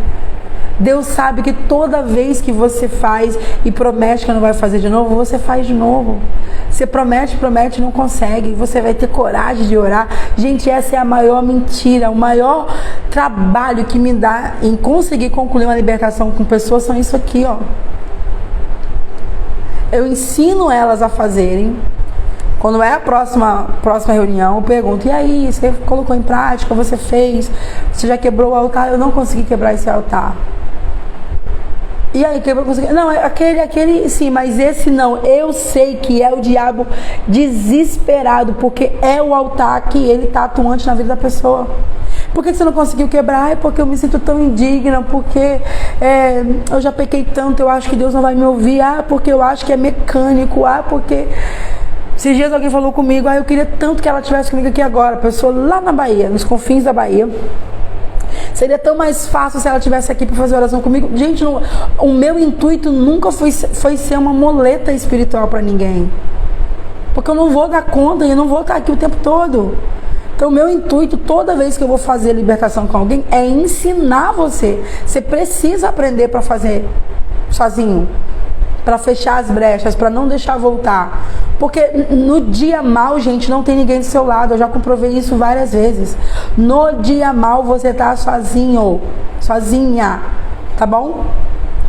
Deus sabe que toda vez que você faz e promete que não vai fazer de novo, você faz de novo. Você promete, e não consegue. Você vai ter coragem de orar. Gente, essa é a maior mentira. O maior trabalho que me dá em conseguir concluir uma libertação com pessoas são isso aqui, ó. Eu ensino elas a fazerem. Quando é a próxima reunião, eu pergunto: e aí, você colocou em prática? Você fez? Você já quebrou o altar? Eu não consegui quebrar esse altar. E aí, quebrou? Não, aquele sim, mas esse não. Eu sei que é o diabo desesperado, porque é o altar que ele está atuante na vida da pessoa. Por que você não conseguiu quebrar? É porque eu me sinto tão indigna, porque eu já pequei tanto, eu acho que Deus não vai me ouvir. Porque eu acho que é mecânico. Porque... Esses dias alguém falou comigo: eu queria tanto que ela estivesse comigo aqui agora. A pessoa lá na Bahia, nos confins da Bahia. Seria tão mais fácil se ela estivesse aqui para fazer oração comigo. Gente, o meu intuito nunca foi ser uma muleta espiritual para ninguém. Porque eu não vou dar conta e eu não vou estar aqui o tempo todo. Então, o meu intuito, toda vez que eu vou fazer libertação com alguém, é ensinar você. Você precisa aprender para fazer sozinho. Para fechar as brechas, para não deixar voltar. Porque no dia mal, gente, não tem ninguém do seu lado. Eu já comprovei isso várias vezes. No dia mal você tá sozinho, sozinha, tá bom?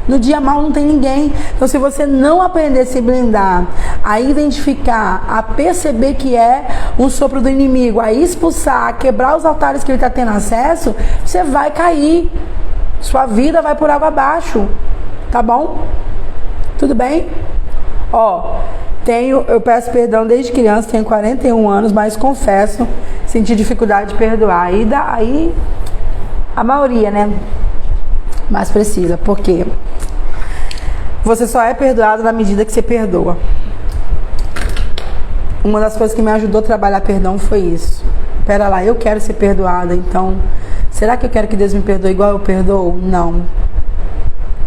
No dia mal não tem ninguém. Então, se você não aprender a se blindar, a identificar, a perceber que é um sopro do inimigo, a expulsar, a quebrar os altares que ele está tendo acesso, você vai cair. Sua vida vai por água abaixo, tá bom? Tudo bem? Eu peço perdão desde criança, tenho 41 anos, mas confesso, senti dificuldade de perdoar. Aí a maioria, né? Mas precisa, porque você só é perdoado na medida que você perdoa. Uma das coisas que me ajudou a trabalhar perdão foi isso. Pera lá, eu quero ser perdoada, então será que eu quero que Deus me perdoe igual eu perdoo? Não.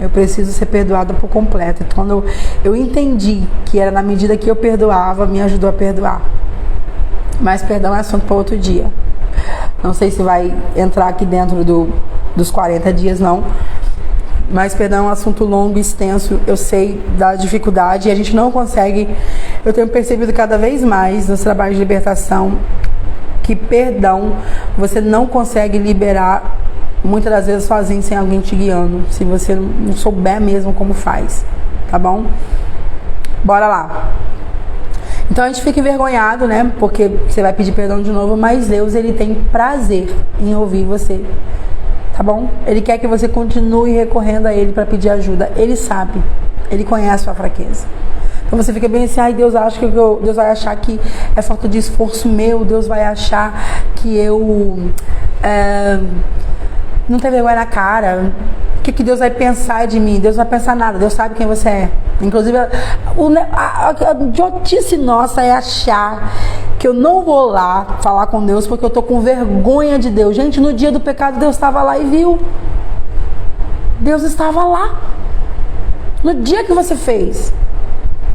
Eu preciso ser perdoada por completo. Então, quando eu entendi que era na medida que eu perdoava, me ajudou a perdoar. Mas perdão é assunto para outro dia. Não sei se vai entrar aqui dentro dos 40 dias, não. Mas perdão é um assunto longo e extenso. Eu sei da dificuldade e a gente não consegue. Eu tenho percebido cada vez mais nos trabalhos de libertação que perdão você não consegue liberar muitas das vezes sozinho, sem alguém te guiando, se você não souber mesmo como faz, tá bom? Bora lá. Então a gente fica envergonhado, né? Porque você vai pedir perdão de novo, mas Deus, ele tem prazer em ouvir você, tá bom? Ele quer que você continue recorrendo a ele para pedir ajuda. Ele sabe, ele conhece a sua fraqueza. Então você fica bem assim: Deus acha Deus vai achar que é falta de esforço meu, Deus vai achar que eu não tem vergonha na cara. O que Deus vai pensar de mim? Deus não vai pensar nada. Deus sabe quem você é. Inclusive, a idiotice nossa é achar que eu não vou lá falar com Deus porque eu tô com vergonha de Deus. Gente, no dia do pecado, Deus estava lá e viu. Deus estava lá. No dia que você fez.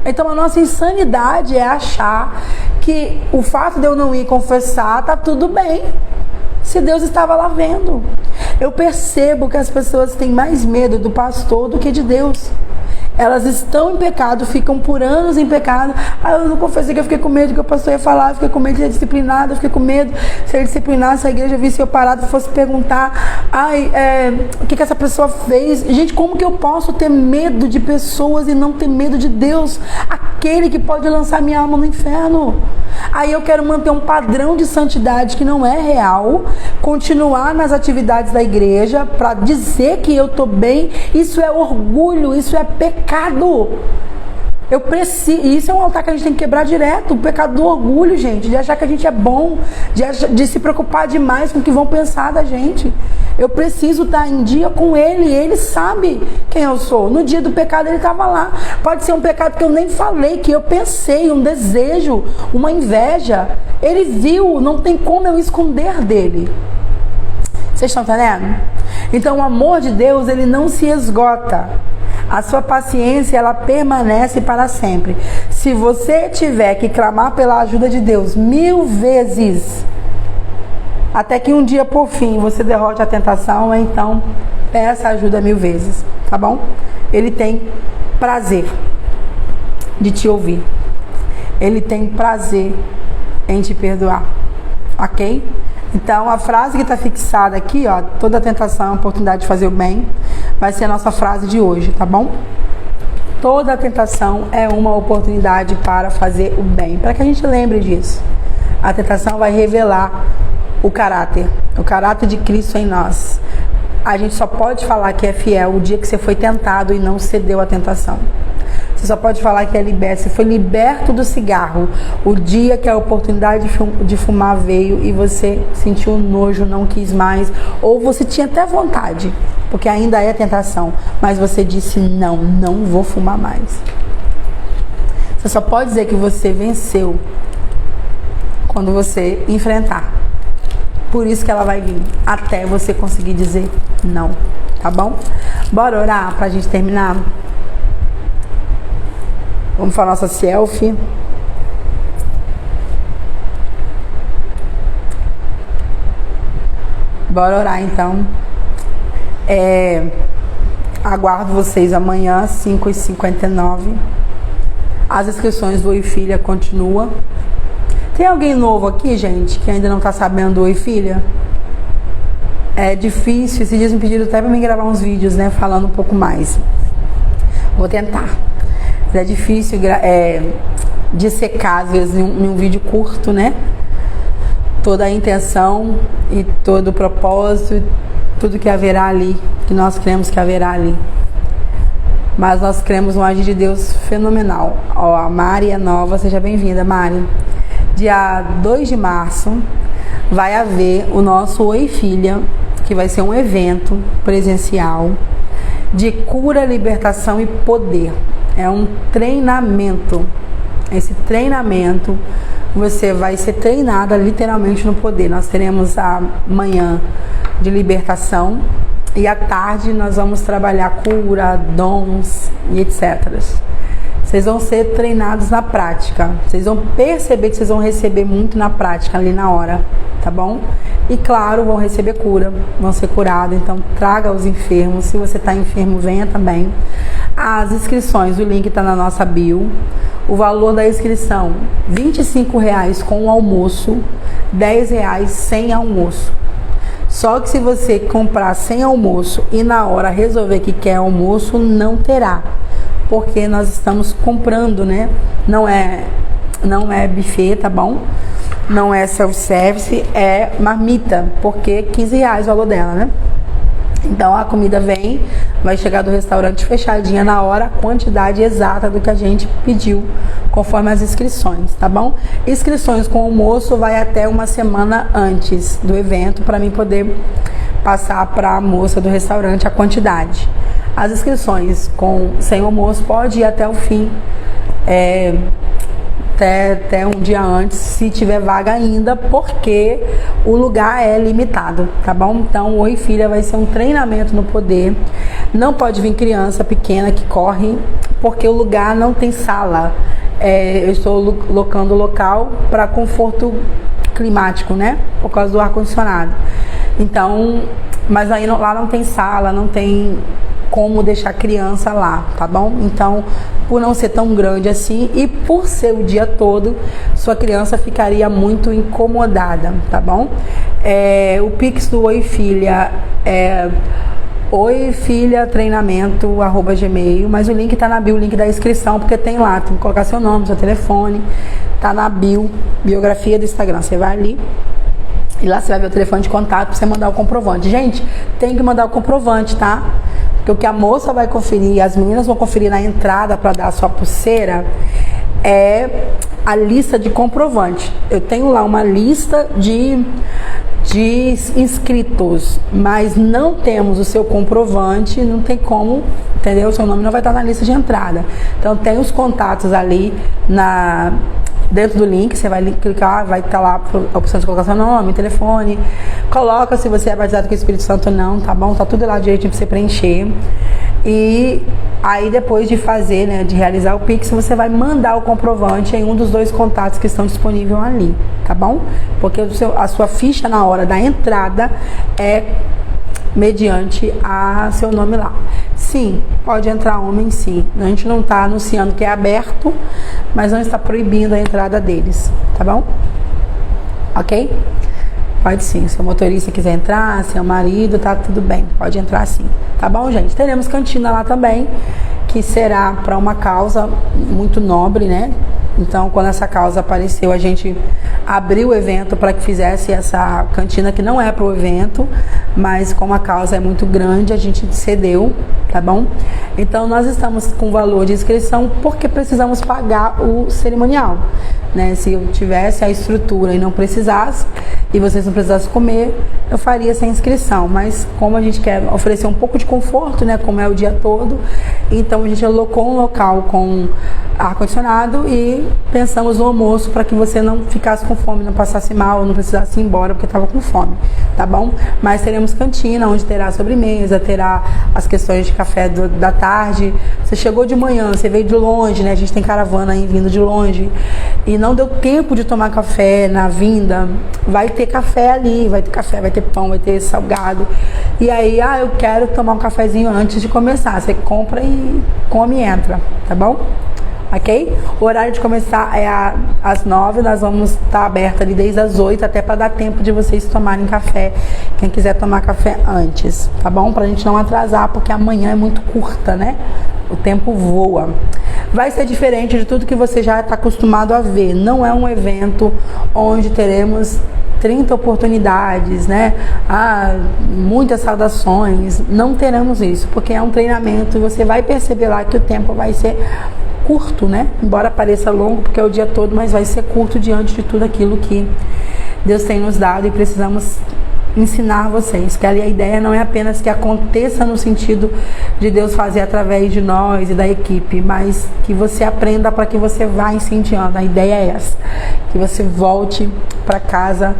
Então, a nossa insanidade é achar que o fato de eu não ir confessar, tá tudo bem. Se Deus estava lá vendo. Eu percebo que as pessoas têm mais medo do pastor do que de Deus. Elas estão em pecado, ficam por anos em pecado. Eu não confessei que eu fiquei com medo que o pastor ia falar, eu fiquei com medo de ser disciplinado, eu fiquei com medo de ser disciplinado, se a igreja visse eu parado e fosse perguntar, o que essa pessoa fez? Gente, como que eu posso ter medo de pessoas e não ter medo de Deus? Aquele que pode lançar minha alma no inferno. Aí eu quero manter um padrão de santidade que não é real, continuar nas atividades da igreja para dizer que eu estou bem. Isso é orgulho, isso é pecado. Eu preciso, isso é um altar que a gente tem que quebrar direto, o pecado do orgulho, gente, de achar que a gente é bom, de se preocupar demais com o que vão pensar da gente. Eu preciso estar em dia com ele sabe quem eu sou. No dia do pecado ele estava lá. Pode ser um pecado que eu nem falei, que eu pensei, um desejo, uma inveja. Ele viu, não tem como eu esconder dele. Vocês estão entendendo? Então o amor de Deus, ele não se esgota. A sua paciência, ela permanece para sempre. Se você tiver que clamar pela ajuda de Deus 1000 vezes, até que um dia, por fim, você derrote a tentação, então peça ajuda 1000 vezes, tá bom? Ele tem prazer de te ouvir. Ele tem prazer em te perdoar, ok? Então, a frase que está fixada aqui, ó, toda tentação é uma oportunidade de fazer o bem, vai ser a nossa frase de hoje, tá bom? Toda tentação é uma oportunidade para fazer o bem, para que a gente lembre disso. A tentação vai revelar o caráter de Cristo em nós. A gente só pode falar que é fiel o dia que você foi tentado e não cedeu à tentação. Você só pode falar que é liberto. Você foi liberto do cigarro o dia que a oportunidade de fumar veio e você sentiu nojo, não quis mais, ou você tinha até vontade, porque ainda é tentação, mas você disse não vou fumar mais. Você só pode dizer que você venceu quando você enfrentar. Por isso que ela vai vir, até você conseguir dizer não, tá bom? Bora orar pra gente terminar? Vamos para a nossa selfie. Bora orar então. Aguardo vocês amanhã, 5h59. As inscrições do Oi Filha continuam. Tem alguém novo aqui, gente, que ainda não tá sabendo do Oi Filha? É difícil, esses dias me pediram até pra mim gravar uns vídeos, né, falando um pouco mais. Vou tentar. É difícil dissecar, às vezes, em um vídeo curto, né? Toda a intenção e todo o propósito, tudo que haverá ali, que nós cremos que haverá ali. Mas nós cremos um agir de Deus fenomenal. Ó, a Mari é nova, seja bem-vinda, Mari. Dia 2 de março vai haver o nosso Oi Filha, que vai ser um evento presencial de cura, libertação e poder. É um treinamento. Esse treinamento, você vai ser treinada literalmente no poder. Nós teremos a manhã de libertação e à tarde nós vamos trabalhar cura, dons e etc. Vocês vão ser treinados na prática. Vocês vão perceber que vocês vão receber muito na prática ali na hora, tá bom? E claro, vão receber cura, vão ser curados. Então traga os enfermos. Se você está enfermo, venha também. As inscrições, o link está na nossa bio. O valor da inscrição, R$ 25,00 com o almoço, R$ 10,00 sem almoço. Só que se você comprar sem almoço e na hora resolver que quer almoço, não terá. Porque nós estamos comprando, né? Não é buffet, tá bom? Não é self-service, é marmita, porque R$ 15,00 o valor dela, né? Então a comida vem, vai chegar do restaurante fechadinha na hora, a quantidade exata do que a gente pediu, conforme as inscrições, tá bom? Inscrições com almoço vai até uma semana antes do evento, para mim poder passar para a moça do restaurante a quantidade. As inscrições sem almoço pode ir até o fim, até um dia antes, se tiver vaga ainda, porque o lugar é limitado, tá bom? Então, o Oi Filha vai ser um treinamento no poder. Não pode vir criança pequena que corre, porque o lugar não tem sala. Eu estou locando o local para conforto climático, né? Por causa do ar-condicionado. Então, mas aí lá não tem sala, não tem como deixar a criança lá, tá bom? Então, por não ser tão grande assim e por ser o dia todo, sua criança ficaria muito incomodada, tá bom? O Pix do Oi Filha é oifilhatreinamento@gmail, mas o link tá na bio, o link da inscrição, porque tem lá, tem que colocar seu nome, seu telefone, tá na bio, biografia do Instagram, você vai ali e lá você vai ver o telefone de contato pra você mandar o comprovante. Gente, tem que mandar o comprovante, tá? Porque o que a moça vai conferir, as meninas vão conferir na entrada para dar a sua pulseira, é a lista de comprovante. Eu tenho lá uma lista de inscritos, mas não temos o seu comprovante, não tem como, entendeu? O seu nome não vai estar na lista de entrada. Então tem os contatos ali dentro do link, você vai clicar, vai estar lá a opção de colocar seu nome, telefone, coloca se você é batizado com o Espírito Santo ou não, tá bom? Tá tudo lá direitinho pra você preencher. E aí depois de fazer, né, de realizar o Pix, você vai mandar o comprovante em um dos 2 contatos que estão disponíveis ali, tá bom? Porque a sua ficha na hora da entrada é mediante seu nome lá. Sim, pode entrar homem, sim. A gente não está anunciando que é aberto, mas não está proibindo a entrada deles, tá bom? Ok? Pode sim. Se o motorista quiser entrar, seu marido, tá tudo bem. Pode entrar sim. Tá bom, gente? Teremos cantina lá também, que será para uma causa muito nobre, né? Então, quando essa causa apareceu, a gente abriu o evento para que fizesse essa cantina, que não é para o evento, mas como a causa é muito grande, a gente cedeu, tá bom? Então, nós estamos com valor de inscrição porque precisamos pagar o cerimonial, né? Se eu tivesse a estrutura e não precisasse, e vocês não precisassem comer, eu faria sem inscrição, mas como a gente quer oferecer um pouco de conforto, né, como é o dia todo, então a gente alocou um local com ar-condicionado e pensamos no almoço para que você não ficasse com fome, não passasse mal, não precisasse ir embora porque estava com fome, tá bom? Mas teremos cantina, onde terá sobremesa, terá as questões de café da tarde. Você chegou de manhã, você veio de longe, né? A gente tem caravana aí vindo de longe e não deu tempo de tomar café na vinda, vai ter café ali, vai ter café, vai ter pão, vai ter salgado. E aí, eu quero tomar um cafezinho antes de começar. Você compra e come e entra, tá bom? Ok? O horário de começar é às 9, nós vamos estar aberto ali desde as 8, até para dar tempo de vocês tomarem café, quem quiser tomar café antes, tá bom? Pra gente não atrasar, porque amanhã é muito curta, né? O tempo voa. Vai ser diferente de tudo que você já está acostumado a ver. Não é um evento onde teremos 30 oportunidades, né? Muitas saudações. Não teremos isso, porque é um treinamento e você vai perceber lá que o tempo vai ser curto, né? Embora pareça longo, porque é o dia todo, mas vai ser curto diante de tudo aquilo que Deus tem nos dado e precisamos ensinar vocês. Que ali a ideia não é apenas que aconteça no sentido de Deus fazer através de nós e da equipe, mas que você aprenda para que você vá incendiando. A ideia é essa, que você volte para casa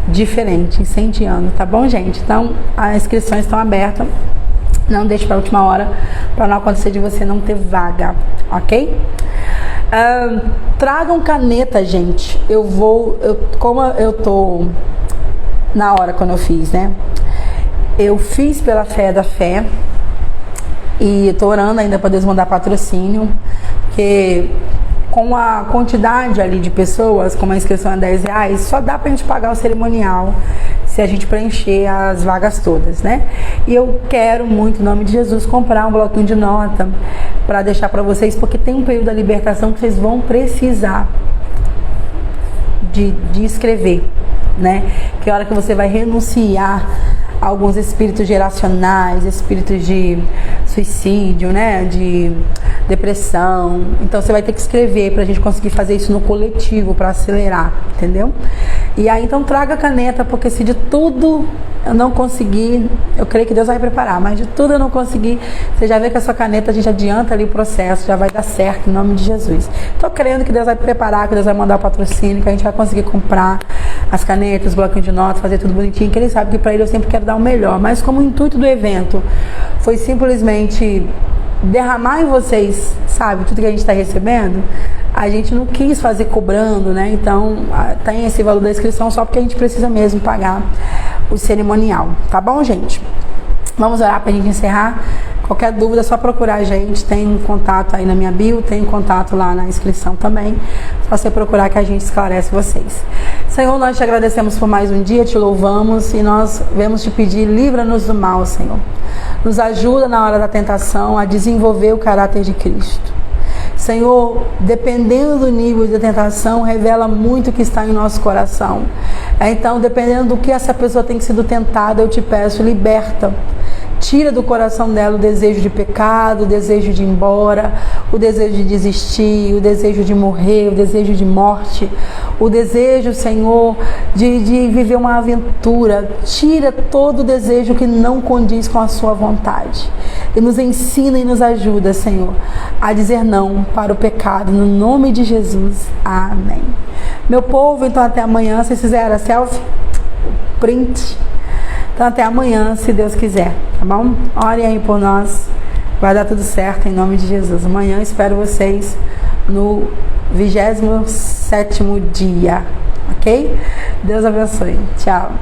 diferente, incendiando, tá bom, gente? Então, as inscrições estão abertas. Não deixe para a última hora, para não acontecer de você não ter vaga, ok? Tragam caneta, gente. Como eu tô na hora quando eu fiz, né? Eu fiz pela fé da fé e tô orando ainda para Deus mandar patrocínio, porque com a quantidade ali de pessoas, como a inscrição é R$10, só dá pra gente pagar o cerimonial se a gente preencher as vagas todas, né? E eu quero muito, em nome de Jesus, comprar um bloquinho de nota para deixar para vocês, porque tem um período da libertação que vocês vão precisar de escrever, né? Que é a hora que você vai renunciar a alguns espíritos geracionais, espíritos de suicídio, né? De depressão. Então você vai ter que escrever pra gente conseguir fazer isso no coletivo, para acelerar, entendeu? E aí então traga caneta, porque se de tudo eu não conseguir, eu creio que Deus vai preparar, mas de tudo eu não conseguir, você já vê que a sua caneta a gente adianta ali o processo, já vai dar certo em nome de Jesus. Tô crendo que Deus vai preparar, que Deus vai mandar o patrocínio, que a gente vai conseguir comprar as canetas, os bloquinhos de notas, fazer tudo bonitinho, que Ele sabe que para Ele eu sempre quero dar o melhor, mas como o intuito do evento foi simplesmente derramar em vocês, sabe, tudo que a gente está recebendo, a gente não quis fazer cobrando, né? Então tem esse valor da inscrição só porque a gente precisa mesmo pagar o cerimonial, tá bom, gente? Vamos orar pra gente encerrar. Qualquer dúvida é só procurar a gente, tem um contato aí na minha bio, tem um contato lá na inscrição também, só você procurar que a gente esclarece vocês. Senhor, nós te agradecemos por mais um dia, te louvamos e nós vemos te pedir, livra-nos do mal, Senhor. Nos ajuda na hora da tentação a desenvolver o caráter de Cristo. Senhor, dependendo do nível de tentação, revela muito o que está em nosso coração. Então, dependendo do que essa pessoa tem sido tentada, eu te peço, liberta. Tira do coração dela o desejo de pecado, o desejo de ir embora, o desejo de desistir, o desejo de morrer, o desejo de morte, o desejo, Senhor, de viver uma aventura. Tira todo o desejo que não condiz com a sua vontade. E nos ensina e nos ajuda, Senhor, a dizer não para o pecado, no nome de Jesus. Amém. Meu povo, então até amanhã. Vocês fizeram a selfie? Print. Então até amanhã, se Deus quiser, tá bom? Orem aí por nós, vai dar tudo certo em nome de Jesus. Amanhã espero vocês no 27º dia, ok? Deus abençoe. Tchau.